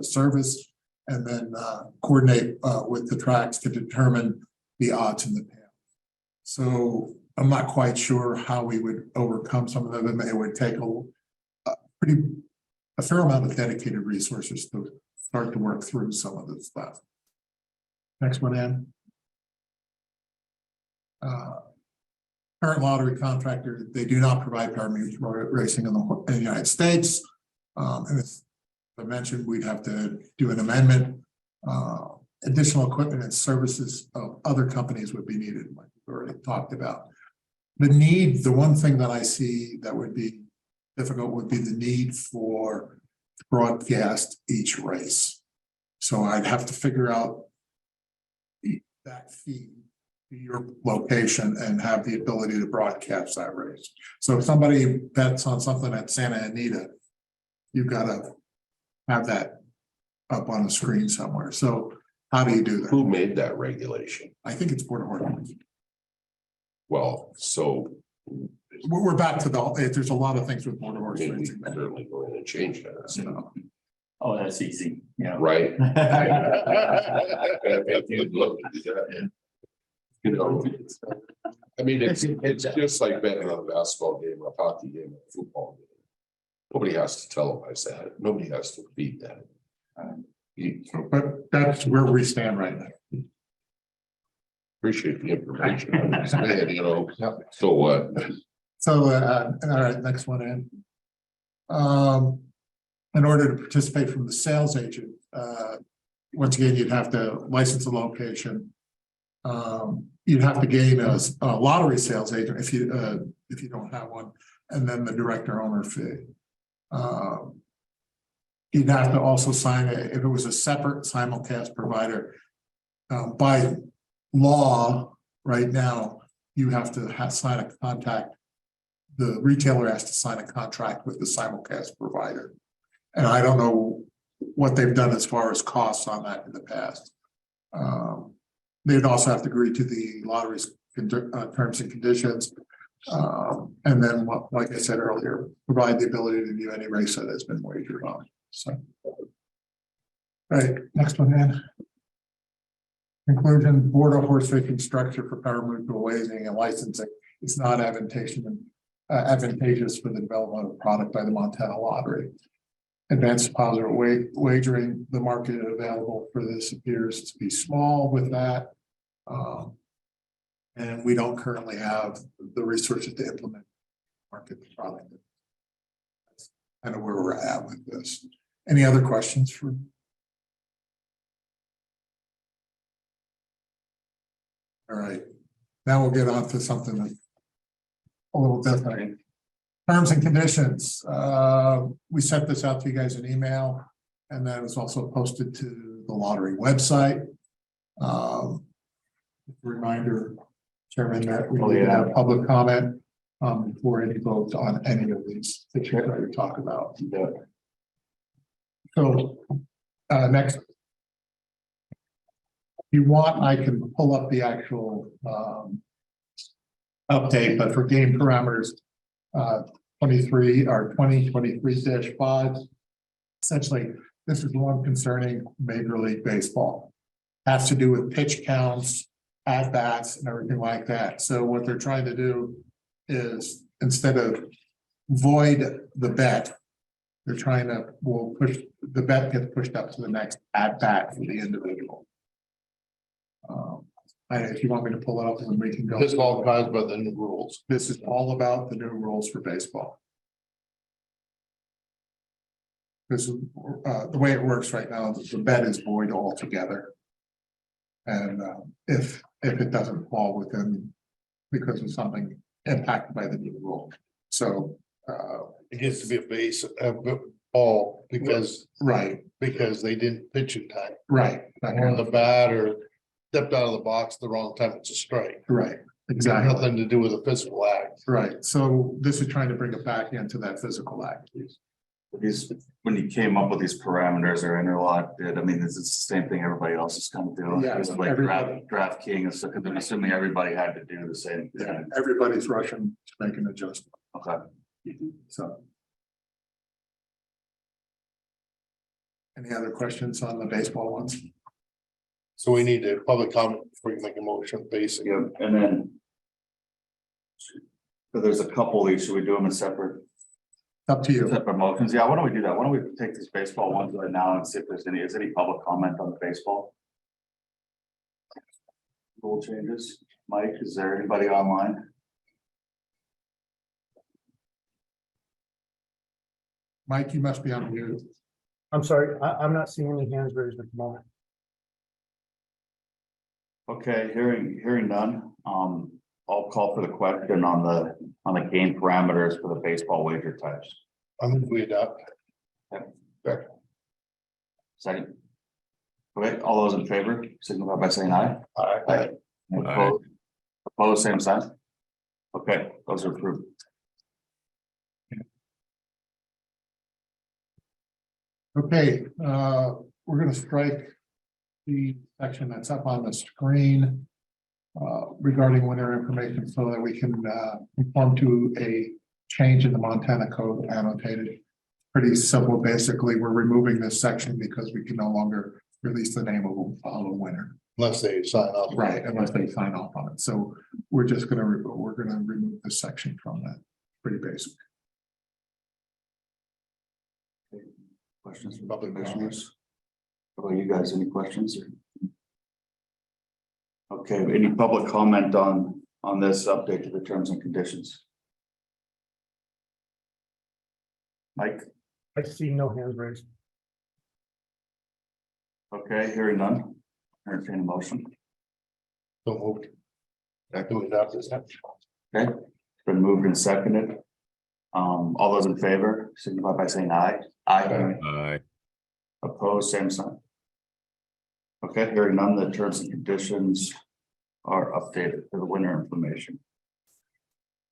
service, and then coordinate with the tracks to determine the odds in the payout. So I'm not quite sure how we would overcome some of them. It would take a fair amount of dedicated resources to start to work through some of this stuff. Next one, Ann. Current lottery contractor, they do not provide pari-mutuel racing in the United States. And as I mentioned, we'd have to do an amendment. Additional equipment and services of other companies would be needed, like we already talked about. The one thing that I see that would be difficult would be the need for broadcast each race. So I'd have to figure out that feed to your location and have the ability to broadcast that race. So if somebody bets on something at Santa Anita, you've got to have that up on the screen somewhere. So how do you do that? Who made that regulation? I think it's Board of Horse. Well, so we're back to there's a lot of things with motor I horse mean, we racing. can certainly go in and change that, so, Oh, that's easy, yeah. right? If you'd love to do that. You know, I mean, it's just like betting on a basketball game, or a hockey game, or a football game. Nobody has to televise that. Nobody has to beat that. But that's where we stand right now. Appreciate the information. I'm just saying, you know, so what? So, all right, next one in. In order to participate from the sales agent, once again, you'd have to license a location. You'd have to gain a lottery sales agent if you don't have one, and then the director owner fee. You'd have to also sign it if it was a separate simulcast provider. By law, right now, you have to sign a contract. The retailer has to sign a contract with the simulcast provider. And I don't know what they've done as far as costs on that in the past. They'd also have to agree to the lottery's terms and conditions. And then, like I said earlier, provide the ability to view any race that has been wagered on. So, all right, next one, man. Conclusion: board of horse racing structure for power mutual wagering and licensing is not advantageous for the development of product by the Montana Lottery. Advanced deposit wagering, the market available for this appears to be small with that. And we don't currently have the resources to implement market the product. That's kind of where we're at with this. Any other questions for? All right, now we'll get on to something that's a little different. Terms and conditions. We sent this out to you guys in email, and then it's also posted to the lottery website. Reminder, Chairman, that we need to have public comment before any votes on any of these issues that we talk about. So next, if you want, I can pull up the actual update, but for game parameters, 23 or 2023-5. Essentially, this is one concerning Major League Baseball. Has to do with pitch counts, at bats, and everything like that. So what they're trying to do is, instead of void the bet, they're trying to push the bet gets pushed up to the next at bat for the individual. If you want me to pull it up, then we can go. This all caused by the new rules. This is all about the new rules for baseball. This is the way it works right now. The bet is void altogether. And if it doesn't fall within, because of something impacted by the new rule. So It gets to be a base ball because they didn't pitch in time. Right. Or the bat or stepped out of the box at the wrong time, it's a strike. Right, exactly. Nothing to do with a physical act. Right. So this is trying to bring it back into that physical act. When you came up with these parameters, or Intralot did, I mean, this is the same thing everybody else is kind of doing. Yeah, It's like everybody. DraftKings, so I'm assuming everybody had to do the same Yeah, thing. everybody's rushing to make an adjustment. Okay. So. Any other questions on the baseball ones? So we need a public comment before you make a motion, basically. Yeah, and then. So there's a couple of these, should we do them in separate Up to you. motions? Yeah, why don't we do that? Why don't we take these baseball ones right now and see if there's any public comment on the baseball? Rule changes. Mike, is there anybody online? Mike, you must be on mute. I'm sorry, I'm not seeing any hands raised at the moment. Okay, hearing none, I'll call for the question on the game parameters for the baseball wager types. I'm going to adopt. Second. Okay, all those in favor, signify by saying aye. Aye. Opposed, same sign. Okay, those are approved. Okay, we're gonna strike the section that's up on the screen. regarding winter information so that we can conform to a change in the Montana code annotated. Pretty simple. Basically, we're removing this section because we can no longer release the name of a winner. Unless they sign off. Right, unless they sign off on it. So we're just gonna, we're gonna remove this section from that. Pretty basic. Questions from public commissioners? How about you guys, any questions? Okay, any public comment on this update to the terms and conditions? Mike, I see no hands raised. okay, hearing none. Entertain a motion. Don't move. Not doing that. Okay, it's been moved and seconded. All those in favor, signify by saying aye. Aye. Opposed, same sign. Okay, hearing none, the terms and conditions are updated for the winter information.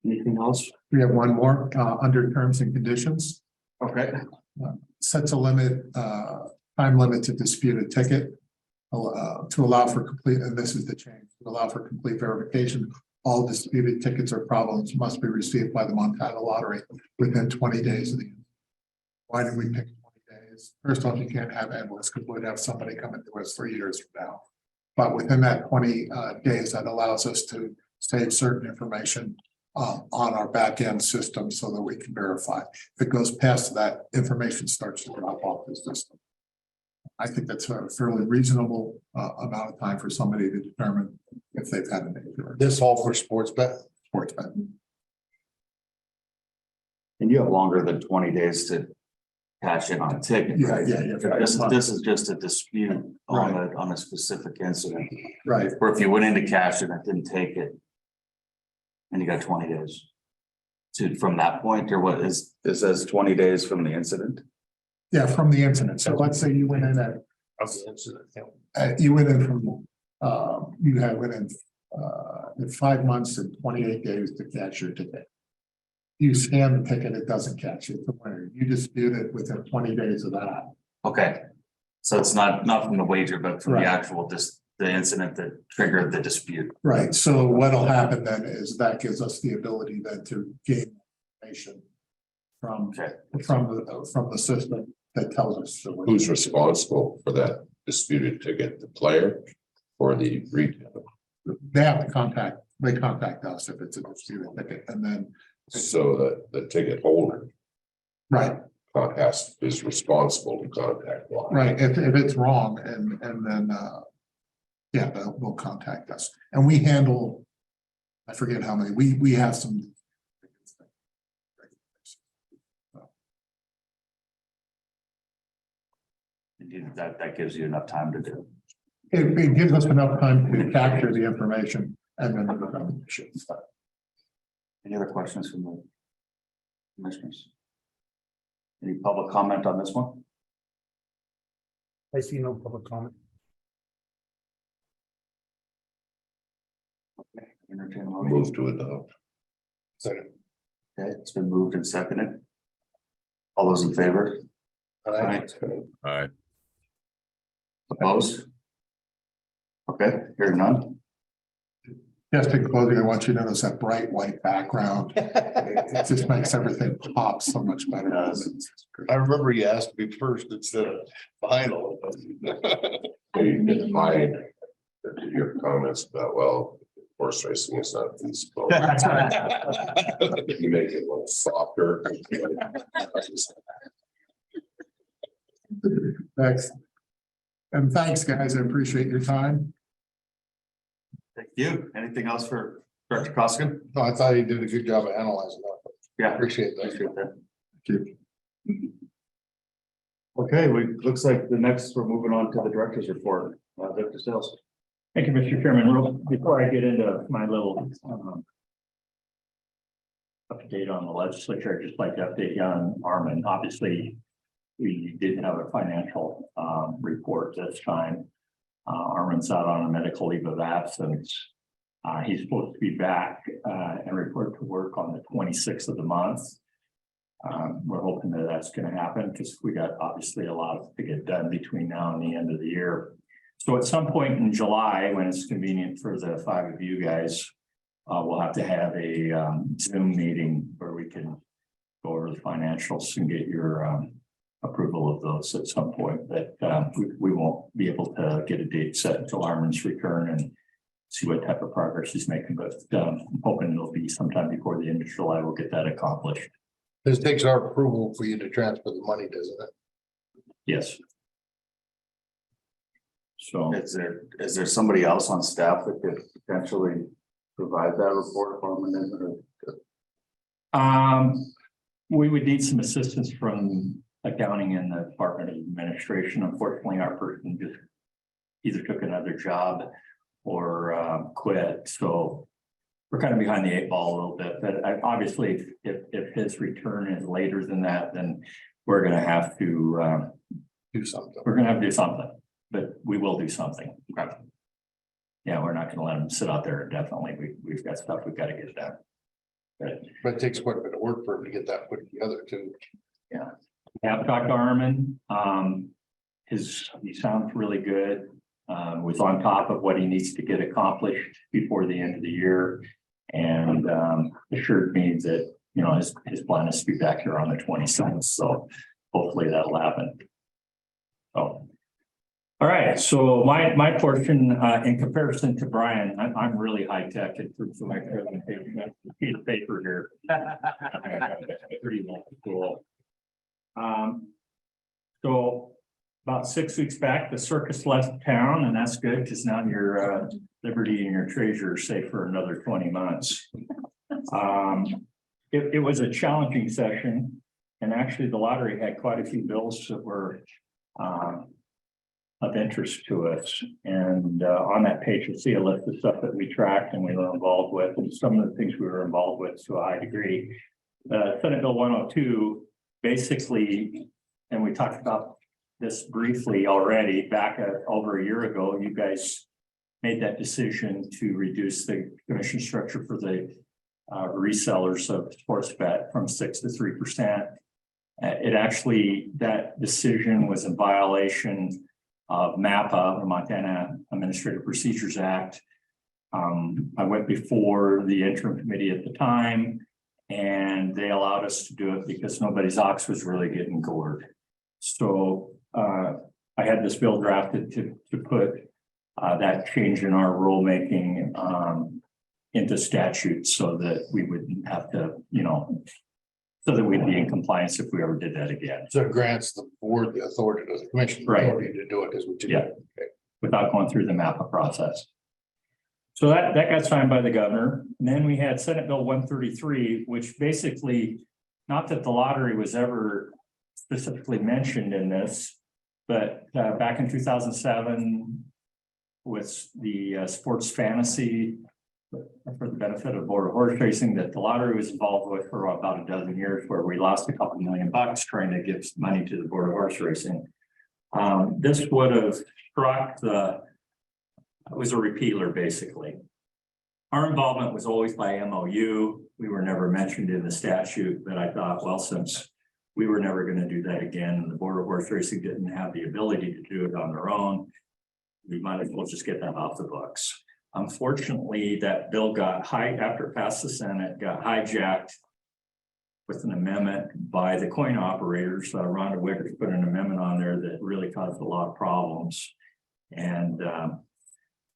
Anything else? We have one more under terms and conditions. Okay, Sets a limit, time limit to dispute a ticket. To allow for complete, and this is the change, to allow for complete verification. All disputed tickets or problems must be received by the Montana Lottery within 20 days of the. Why did we pick 20 days? First off, you can't have endless because we'd have somebody coming to us 3 years from now. But within that 20 days, that allows us to save certain information on our back end system so that we can verify. If it goes past that, information starts to drop off the system. I think that's a fairly reasonable amount of time for somebody to determine if they've had an injury. This all for sports bet? Sports bet. and you have longer than 20 days to cash in on a ticket, Yeah, right? yeah, yeah. This is just a dispute on a specific incident, Right. or if you went in to cash it and didn't take it. And you got 20 days. From that point, or what is, it says 20 days from the incident? Yeah, from the incident. So let's say you went in at, you went in from, you had went in 5 months and 28 days to cash your ticket. You scan the ticket, it doesn't catch it. The winner, you dispute it within 20 days of that. Okay. So it's not from the wager, but from the Right. actual, the incident that triggered the dispute. Right. So what'll happen then is that gives us the ability then to gain information from Okay. the system that tells us. Who's responsible for that disputed ticket, the player or the retailer? They have to contact, they contact us if it's a disputed ticket, and then, So that the ticket holder right, is responsible to contact. law. right, if it's wrong, and then, yeah, they'll contact us, and we handle, I forget how many, we have some. Indeed, that gives you enough time to do. It gives us enough time to capture the information and then. the Any other questions from the commissioners? Any public comment on this one? I see no public comment. Okay, entertain a motion. Move to adopt. Okay, it's been moved and seconded. All those in favor? Aye. Opposed? Okay, hearing none. Just in closing, I want you to notice that bright white background. It just makes everything pop so much better. I remember you asked me first instead of final. You can hide your comments about, well, horse racing is not feasible. You make it a little softer. Thanks. And thanks, guys. I appreciate your time. Thank you. Anything else for Director Costigan? No, I thought he did a good job of analyzing that. Yeah. Appreciate that. Appreciate that. Thank you. Okay, looks like the next, we're moving on to the director's report. Director Sales. Thank you, Mr. Chairman. Before I get into my little update on the legislature, I'd just like to update you on Armin. Obviously, we didn't have a financial report this time. Armin's out on a medical leave of absence. He's supposed to be back and report to work on the 26th of the month. We're hoping that that's going to happen because we got obviously a lot to get done between now and the end of the year. So at some point in July, when it's convenient for the 5 of you guys, we'll have to have a Zoom meeting where we can go over the financials and get your approval of those at some point. But we won't be able to get a date set until Armin's return and see what type of progress he's making. But I'm hoping it'll be sometime before the end of July. We'll get that accomplished. This takes our approval for you to transfer the money, doesn't it? Yes. So Is there somebody else on staff that could potentially provide that report for them? we would need some assistance from accounting and the Department of Administration. Unfortunately, our person just either took another job or quit. So we're kind of behind the 8 ball a little bit, but obviously if his return is later than that, then we're going to have to Do something. we're going to have to do something, but we will do something. Okay. Yeah, we're not going to let him sit out there indefinitely. We've got stuff we've got to get done. But it takes quite a bit of work for him to get that put together too. Yeah, I've talked to Armin. He sounds really good. Was on top of what he needs to get accomplished before the end of the year, and assured me that his plan is to be back here on the 27th. So hopefully that'll happen. So, all right. So my portion in comparison to Brian, I'm really high tech in terms of my presentation. Piece of paper here. Pretty cool. So about 6 weeks back, the circus left town, and that's good because now your Liberty and your Treasure are safe for another 20 months. It was a challenging session, and actually the lottery had quite a few bills that were of interest to us. And on that page, you'll see a list of stuff that we tracked and we were involved with, and some of the things we were involved with to a high degree. Senate Bill 102, basically, and we talked about this briefly already, back over a year ago, you guys made that decision to reduce the commission structure for the resellers of sports bet from 6 to 3%. That decision was in violation of MAPA, the Montana Administrative Procedures Act. I went before the interim committee at the time, and they allowed us to do it because nobody's ox was really getting gored. So I had this bill drafted to put that change in our rulemaking into statute so that we wouldn't have to, so that we'd be in compliance if we ever did that again. So it grants the board the authority, the commission the Right. authority to do it as we do. Yeah. Without going through the MAPA process. So that got signed by the governor. And then we had Senate Bill 133, which basically, not that the lottery was ever specifically mentioned in this, but back in 2007 was the sports fantasy for the benefit of Board of Horse Racing that the lottery was involved with for about a dozen years, where we lost a couple $1 million trying to give money to the Board of Horse Racing. This would have struck it was a repealer basically. Our involvement was always by MOU. We were never mentioned in the statute, but I thought, well, since we were never going to do that again, and the Board of Horse Racing didn't have the ability to do it on their own, we might as well just get that off the books. Unfortunately, that bill after it passed the Senate, got hijacked with an amendment by the coin operators. Rhonda Wickers put an amendment on there that really caused a lot of problems. And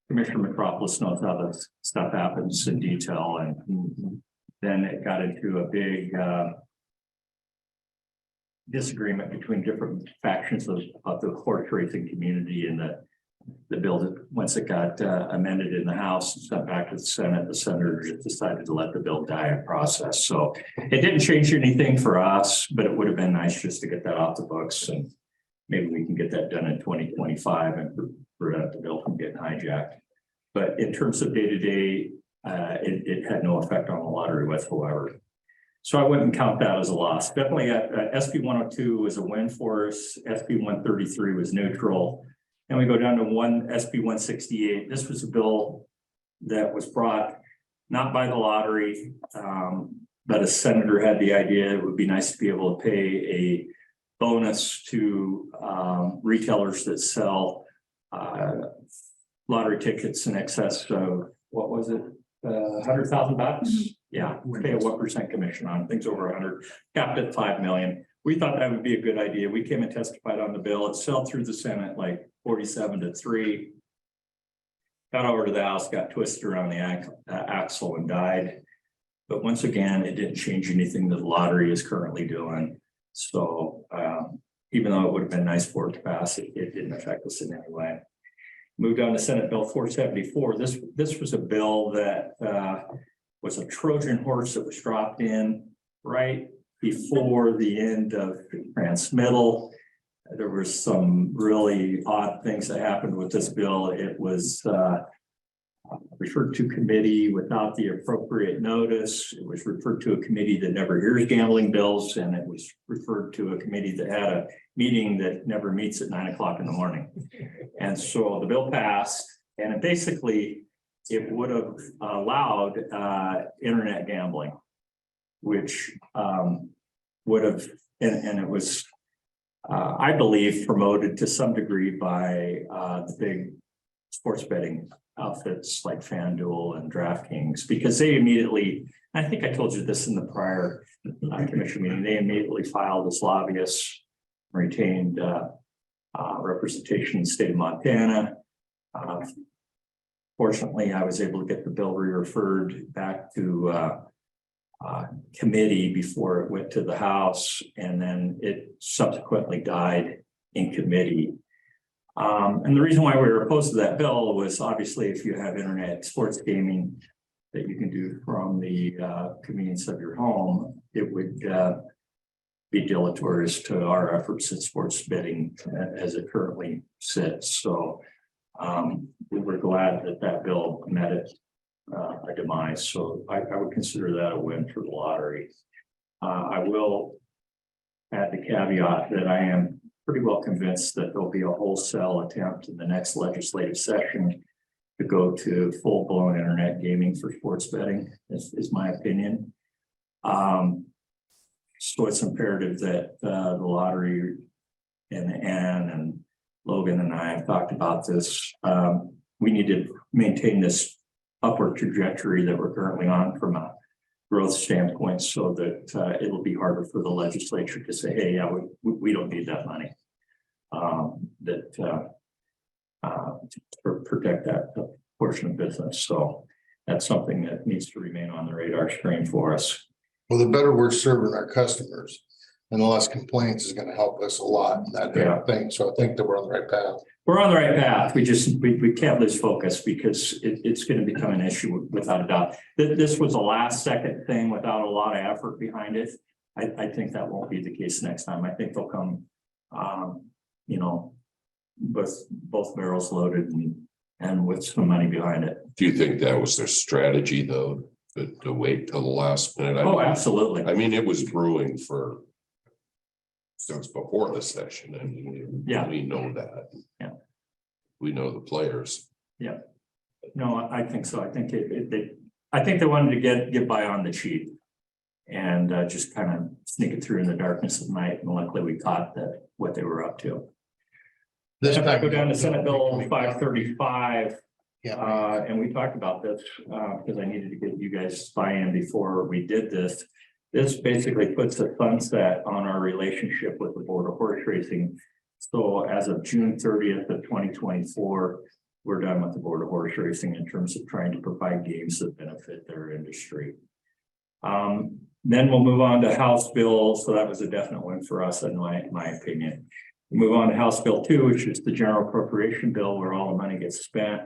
Commissioner Metropolis knows how this stuff happens in detail. And then it got into a big disagreement between different factions of the horse racing community, and the bill, once it got amended in the House and sent back to the senators decided to let the bill die in process. So it didn't change anything for us, but it would have been nice just to get that off the books, and maybe we can get that done in 2025 and prevent the bill from getting hijacked. But in terms of day-to-day, it had no effect on the lottery whatsoever. So I wouldn't count that as a loss. Definitely SB 102 was a win for us. SB 133 was neutral. And we go down to SB 168. This was a bill that was brought not by the lottery, but a senator had the idea it would be nice to be able to pay a bonus to retailers that sell lottery tickets in excess of, what was it? $100,000. Yeah, we pay a 1% commission on things over 100, capped at 5 million. We thought that would be a good idea. We came and testified on the bill. It fell through the Senate like 47-3. Got over to the House, got twisted around the axle and died. But once again, it didn't change anything that the lottery is currently doing. So even though it would have been nice for it to pass, it didn't affect us in any way. Moved on to Senate Bill 474. This was a bill that was a Trojan horse that was dropped in right before the end of transmittal. There were some really odd things that happened with this bill. It was referred to committee without the appropriate notice. It was referred to a committee that never hears gambling bills, and it was referred to a committee that had a meeting that never meets at 9 o'clock in the morning. And so the bill passed, and it basically, it would have allowed internet gambling, which would have, and it was, I believe, promoted to some degree by the big sports betting outfits like FanDuel and DraftKings, because they immediately, I think I told you this in the prior commission meeting, they immediately filed as lobbyists, retained representation in the state of Montana. Fortunately, I was able to get the bill referred back to committee before it went to the House, and then it subsequently died in committee. And the reason why we were opposed to that bill was obviously if you have internet sports gaming that you can do from the convenience of your home, it would be deleterious to our efforts at sports betting as it currently sits. So we were glad that that bill met it a demise. So I would consider that a win for the lottery. I will add the caveat that I am pretty well convinced that there'll be a wholesale attempt in the next legislative session to go to full-blown internet gaming for sports betting, is my opinion. So it's imperative that the lottery and Ann and Logan and I have talked about this. We need to maintain this upward trajectory that we're currently on from a growth standpoint, so that it'll be harder for the legislature to say, hey, yeah, we don't need that money. To protect that portion of business. So that's something that needs to remain on the radar screen for us. Well, the better we're serving our customers and the less complaints is gonna help us a lot in that kind of thing. So I think that we're on the right path. We're on the right path. We can't lose focus because it's going to become an issue without a doubt. This was a last second thing without a lot of effort behind it. I think that won't be the case next time. I think they'll come, with both barrels loaded and with some money behind it. Do you think that was their strategy though, to wait till the last minute? Absolutely. I mean, it was brewing since before the session. I mean, Yeah. we know that. Yeah. We know the players. Yeah. No, I think so. I think they wanted to get by on the cheap and just kind of sneak it through in the darkness of night. And luckily we caught what they were up to. This If I time go down to Senate Bill 535, Yeah. and we talked about this because I needed to get you guys buy-in before we did this. This basically puts a sunset on our relationship with the Board of Horse Racing. So as of June 30th of 2024, we're done with the Board of Horse Racing in terms of trying to provide games that benefit their industry. Then we'll move on to House Bill. So that was a definite win for us, in my opinion. We move on to House Bill 2, which is the general appropriation bill where all the money gets spent.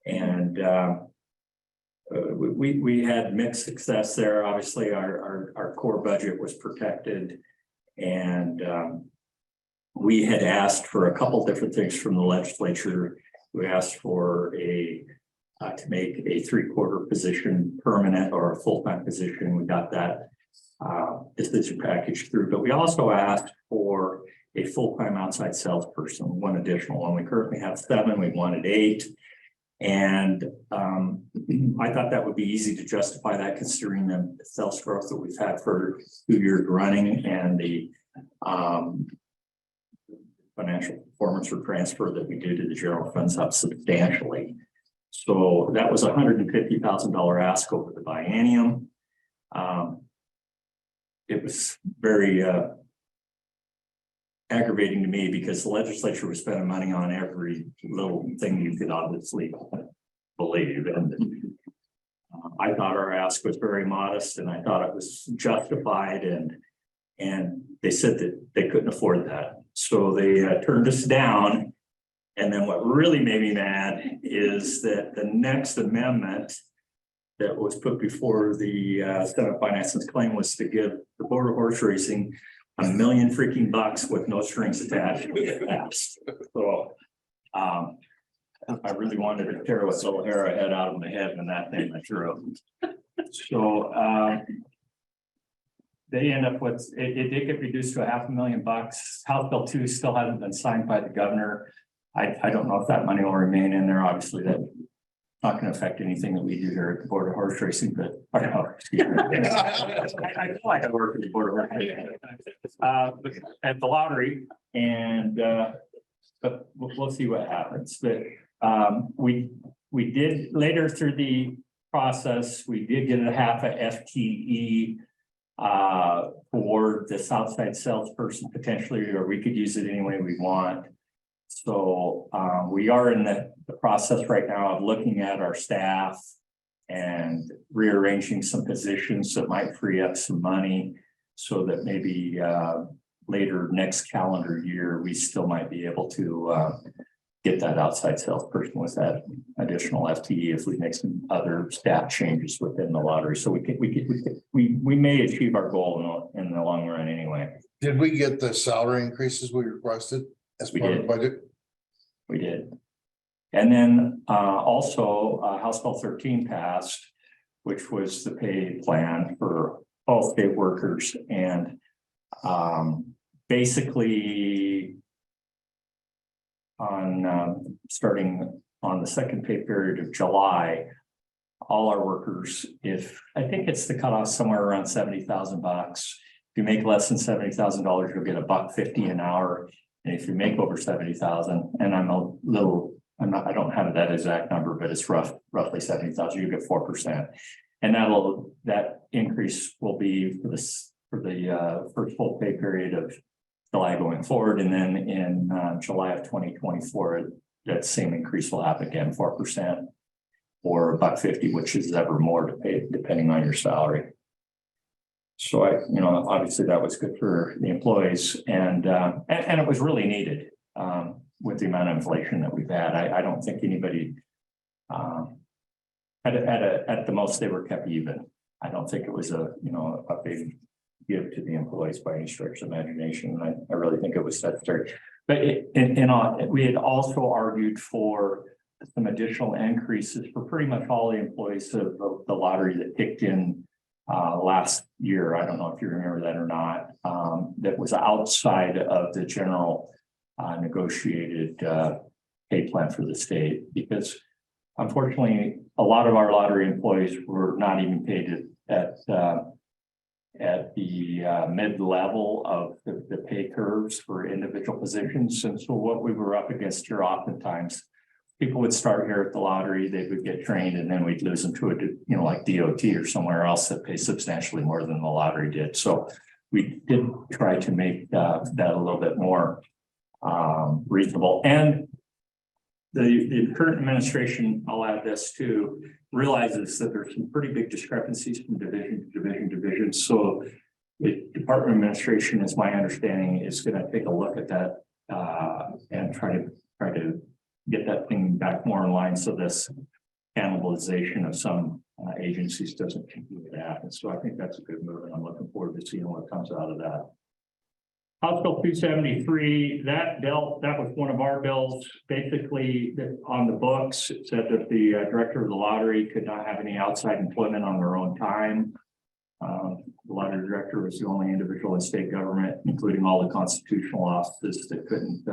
And we had mixed success there. Obviously, our core budget was protected, and we had asked for a couple different things from the legislature. We asked for to make a 3/4 position permanent or a full-time position. We got that decision package through, but we also asked for a full-time outside salesperson, one additional one. We currently have 7. We wanted 8. And I thought that would be easy to justify that considering the sales growth that we've had for 2 years running and the financial performance or transfer that we did to the general funds up substantially. So that was $150,000 ask over the biennium. It was very aggravating to me because the legislature was spending money on every little thing you could obviously believe. And I thought our ask was very modest and I thought it was justified, and they said that they couldn't afford that. So they turned us down. And then what really made me mad is that the next amendment that was put before the Senate Finance and Claim was to give the Board of Horse Racing $1 million freaking bucks with no strings attached. So I really wanted to tear what's little hair I had out of my head when that thing went through. So they end up with, it did get reduced to $500,000. House Bill 2 still hasn't been signed by the governor. I don't know if that money will remain in there. Obviously, that's not going to affect anything that we do here at the Board of Horse Racing, but excuse me. I feel like I work at the Board of Horse Racing at the lottery, and but we'll see what happens. But we did later through the process, we did get a half a FTE for this outside salesperson potentially, or we could use it any way we want. So we are in the process right now of looking at our staff and rearranging some positions that might free up some money so that maybe later next calendar year, we still might be able to get that outside salesperson with that additional FTE if we make some other staff changes within the lottery. So we may achieve our goal in the long run anyway. Did we get the salary increases we requested as part of the budget? We did. And then also House Bill 13 passed, which was the pay plan for all state workers. And basically on starting on the second pay period of July, all our workers, if I think it's the cutoff somewhere around $70,000. If you make less than $70,000, you'll get $1.50 an hour. And if you make over 70,000, and I don't have that exact number, but it's roughly 70,000, you get 4%. And that increase will be for the first full pay period of July going forward. And then in July of 2024, that same increase will happen again, 4% or $1.50, which is ever more to pay depending on your salary. So obviously that was good for the employees, and it was really needed with the amount of inflation that we've had. I don't think anybody at the most they were kept even. I don't think it was a big give to the employees by any stretch of imagination. I really think it was necessary. But we had also argued for some additional increases for pretty much all the employees of the lottery that kicked in last year. I don't know if you remember that or not. That was outside of the general negotiated pay plan for the state, because unfortunately a lot of our lottery employees were not even paid at the mid-level of the pay curves for individual positions. And so what we were up against here, oftentimes people would start here at the lottery, they would get trained, and then we'd lose them to a, like DOT or somewhere else that pays substantially more than the lottery did. So we did try to make that a little bit more reasonable. And the current administration, I'll add this too, realizes that there's some pretty big discrepancies from division to division. So the Department of Administration, is my understanding, is going to take a look at that and try to get that thing back more in line, so this cannibalization of some agencies doesn't continue to happen. So I think that's a good move, and I'm looking forward to seeing what comes out of that. House Bill 273, that was one of our bills. Basically, on the books, it said that the director of the lottery could not have any outside employment on their own time. The lottery director was the only individual in state government, including all the constitutional offices, that couldn't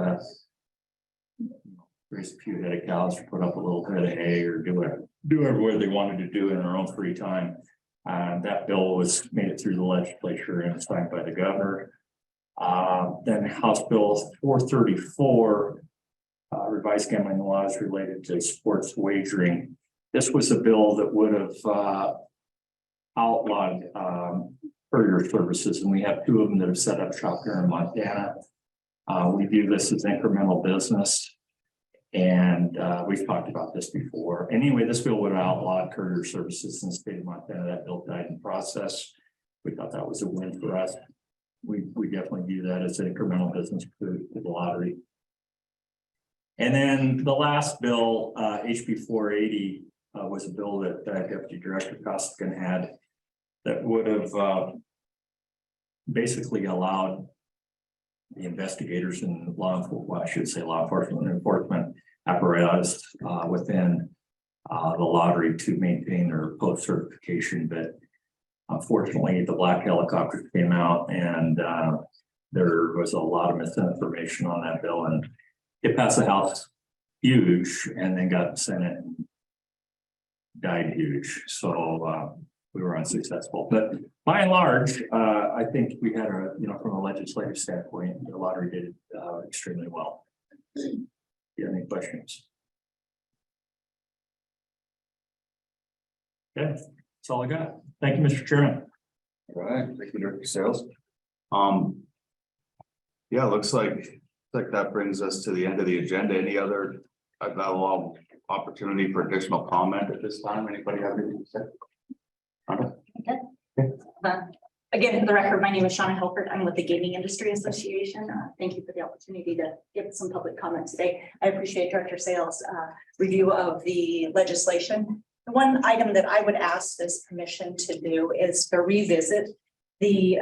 raise a few head of cows, or put up a little bit of hay, or do whatever they wanted to do in their own free time. That bill made it through the legislature and signed by the governor. Then House Bill 434, revised gambling laws related to sports wagering. This was a bill that would have outlawed courier services, and we have two of them that have set up shop here in Montana. We view this as incremental business, and we've talked about this before. Anyway, this bill would have outlawed courier services in the state of Montana. That bill died in process. We thought that was a win for us. We definitely view that as an incremental business to the lottery. And then the last bill, HB 480, was a bill that Deputy Director Costigan had that would have basically allowed the investigators and law enforcement, well, I should say law enforcement and enforcement apparatus within the lottery to maintain their post certification. But unfortunately, the black helicopter came out, and there was a lot of misinformation on that bill, and it passed the House huge, and then got the Senate and died huge. So we were unsuccessful. But by and large, I think we had a, from a legislative standpoint, the lottery did extremely well. Do you have any questions? Okay, that's all I got. Thank you, Mr. Chairman. All right, thank you, Director Sales. Yeah, looks like that brings us to the end of the agenda. Any other, I've got a lot of opportunity for additional comment at this time. Anybody have anything to say? Again, for the record, my name is Shauna Helfert. I'm with the Gaming Industry Association. Thank you for the opportunity to give some public comment today. I appreciate Director Sales' review of the legislation. The one item that I would ask this commission to do is to revisit the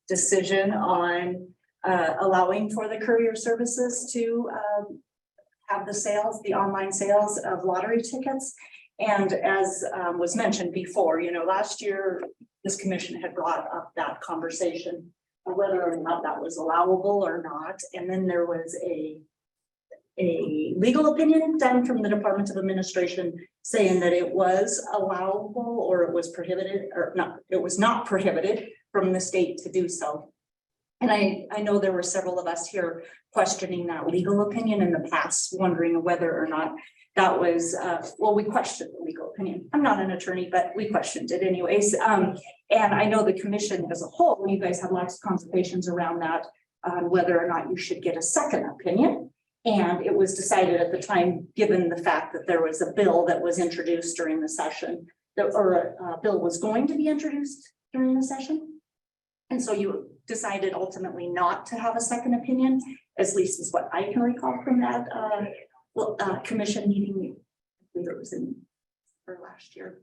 decision on allowing for the courier services to have the online sales of lottery tickets. And as was mentioned before, last year, this commission had brought up that conversation of whether or not that was allowable or not. And then there was a legal opinion done from the Department of Administration saying that it was allowable, or it was prohibited, or not, it was not prohibited from the state to do so. And I know there were several of us here questioning that legal opinion in the past, wondering whether or not that was, well, we questioned the legal opinion. I'm not an attorney, but we questioned it anyways. And I know the commission as a whole, you guys had lots of consultations around that, whether or not you should get a second opinion. And it was decided at the time, given the fact that there was a bill that was introduced during the session, or a bill was going to be introduced during the session. And so you decided ultimately not to have a second opinion, at least is what I can recall from that commission meeting. I believe it was in last year.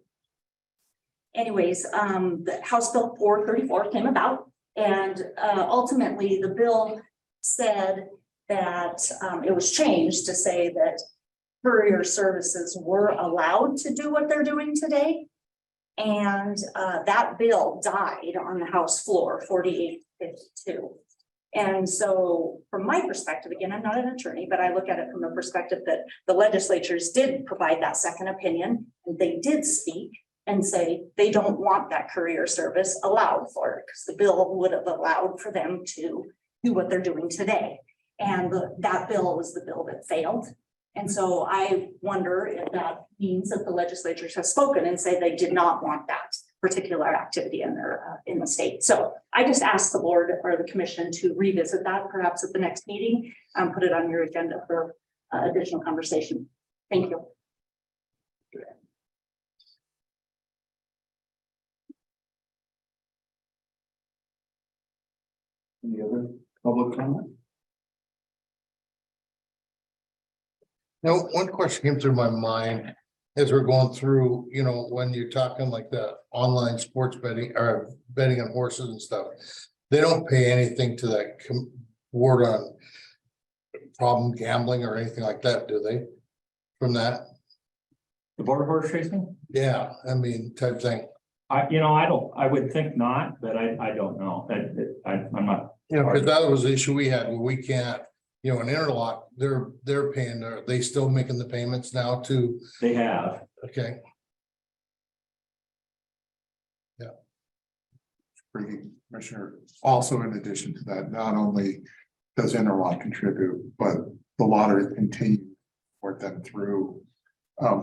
Anyways, the House Bill 434 came about, and ultimately the bill said that it was changed to say that courier services were allowed to do what they're doing today. And that bill died on the House floor, 4852. And so from my perspective, again, I'm not an attorney, but I look at it from the perspective that the legislatures did provide that second opinion. And they did speak and say they don't want that courier service allowed for it, because the bill would have allowed for them to do what they're doing today. And that bill was the bill that failed. And so I wonder if that means that the legislatures have spoken and say they did not want that particular activity in their in the state. So I just asked the board or the commission to revisit that perhaps at the next meeting, put it on your agenda for additional conversation. Thank you. Any other public comment? Now, one question came through my mind as we're going through, when you're talking like the online sports betting or betting on horses and stuff, they don't pay anything to that board on problem gambling or anything like that, do they? From that? The board of horse racing? Yeah, I mean, type thing. I would think not, but I don't know. I'm not. Because that was the issue we had where we can't, an Intralot, they're paying, are they still making the payments now to? They have. Okay. Commissioner, also in addition to that, not only does Interlot contribute, but the lottery continue to support them through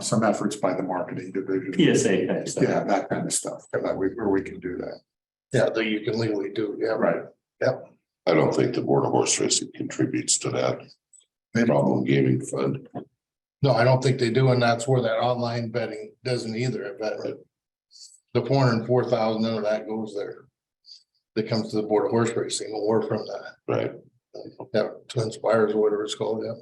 some efforts by the marketing division. PSA type stuff. Yeah, that kind of stuff, where we can do that. Yeah, that you can legally do, yeah, right. I don't think the Board of Horse Racing contributes to that problem gaming fund. No, I don't think they do, and that's where that online betting doesn't either, I bet. The 404,000 of that goes there. That comes to the Board of Horse Racing, and we're from that. Right. Yeah, to Inspires or whatever it's called, yeah.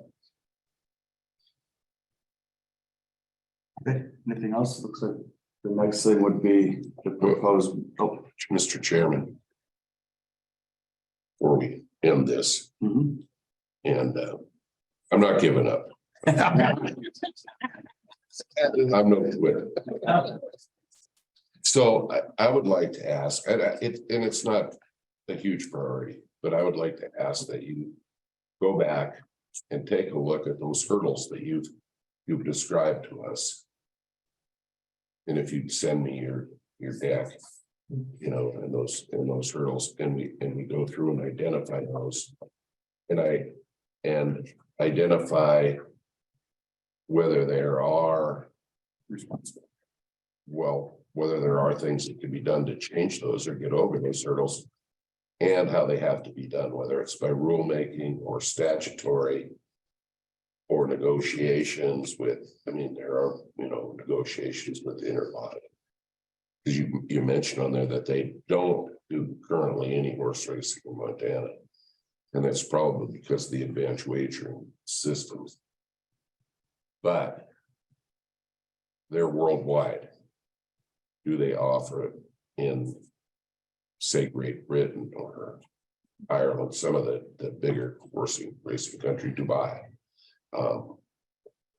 Okay, anything else? Looks like the next thing would be the proposed, oh, Mr. Chairman. Before we end this, mhm. and I'm not giving up. I'm no quitter. So I would like to ask, and it's not a huge priority, but I would like to ask that you go back and take a look at those hurdles that you've described to us. And if you'd send me your deck, you know, and those hurdles, and we go through and identify those. And identify whether there are responsible. Well, whether there are things that can be done to change those or get over those hurdles. And how they have to be done, whether it's by rulemaking or statutory. Or negotiations with, I mean, there are, you know, negotiations with Interlot. Because you mentioned on there that they don't do currently any horse racing in Montana. And that's probably because of the advanced wagering systems. But they're worldwide. Do they offer it in, say, Great Britain or Ireland, some of the bigger racing country, Dubai?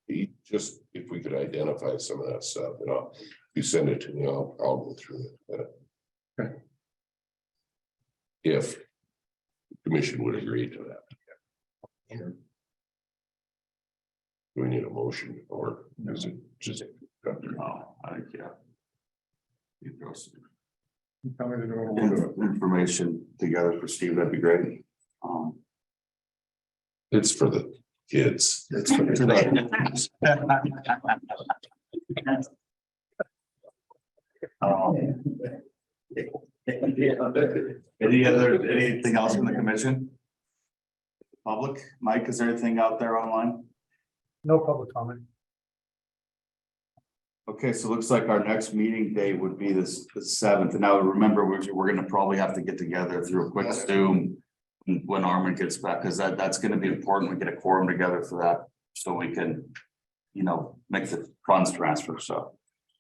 If we could identify some of that stuff, you know, you send it to me, I'll go through it. Okay. If the commission would agree to that. Sure. Do we need a motion or is it just? Oh, I think, yeah. You throw some Tell me to do a little bit of information together for Steve, that'd be great. It's for the kids. It's for the. Anything else from the commission? Public, Mike, is there anything out there online? No public comment. Okay, so it looks like our next meeting day would be the 7th, and now remember, we're gonna probably have to get together through a quick Zoom. When Armin gets back, because that's gonna be important, we get a quorum together for that, so we can, you know, make the funds transfer, so.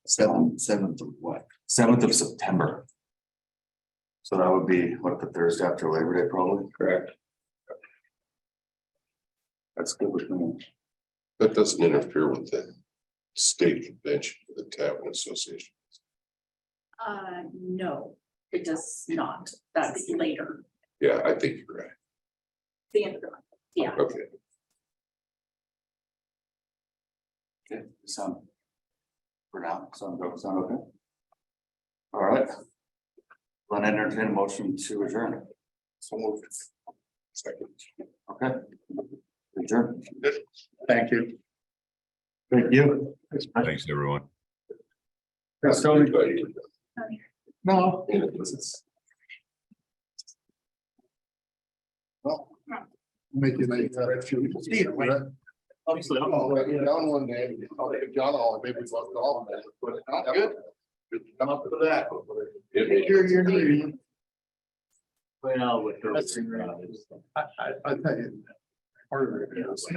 7th of what? 7th of September. So that would be, what, the Thursday after Labor Day, probably? Correct. That's good with me. That doesn't interfere with the state convention of the Tavern Association. No, it does not. That's later. Yeah, I think you're right. The end of the month. Yeah. Okay. Okay, sound. For now, sound okay? All right. Then entertain a motion to adjourn. So moved. Second. Okay. Adjourn. Thank you. Thank you. Thanks, everyone. no. Well, make you like Obviously, I'm I'll write it down one day. I'll take John all, maybe we'll go all of that, but not good. Come up with that. You're new. well, with the. I tell you, part of it is.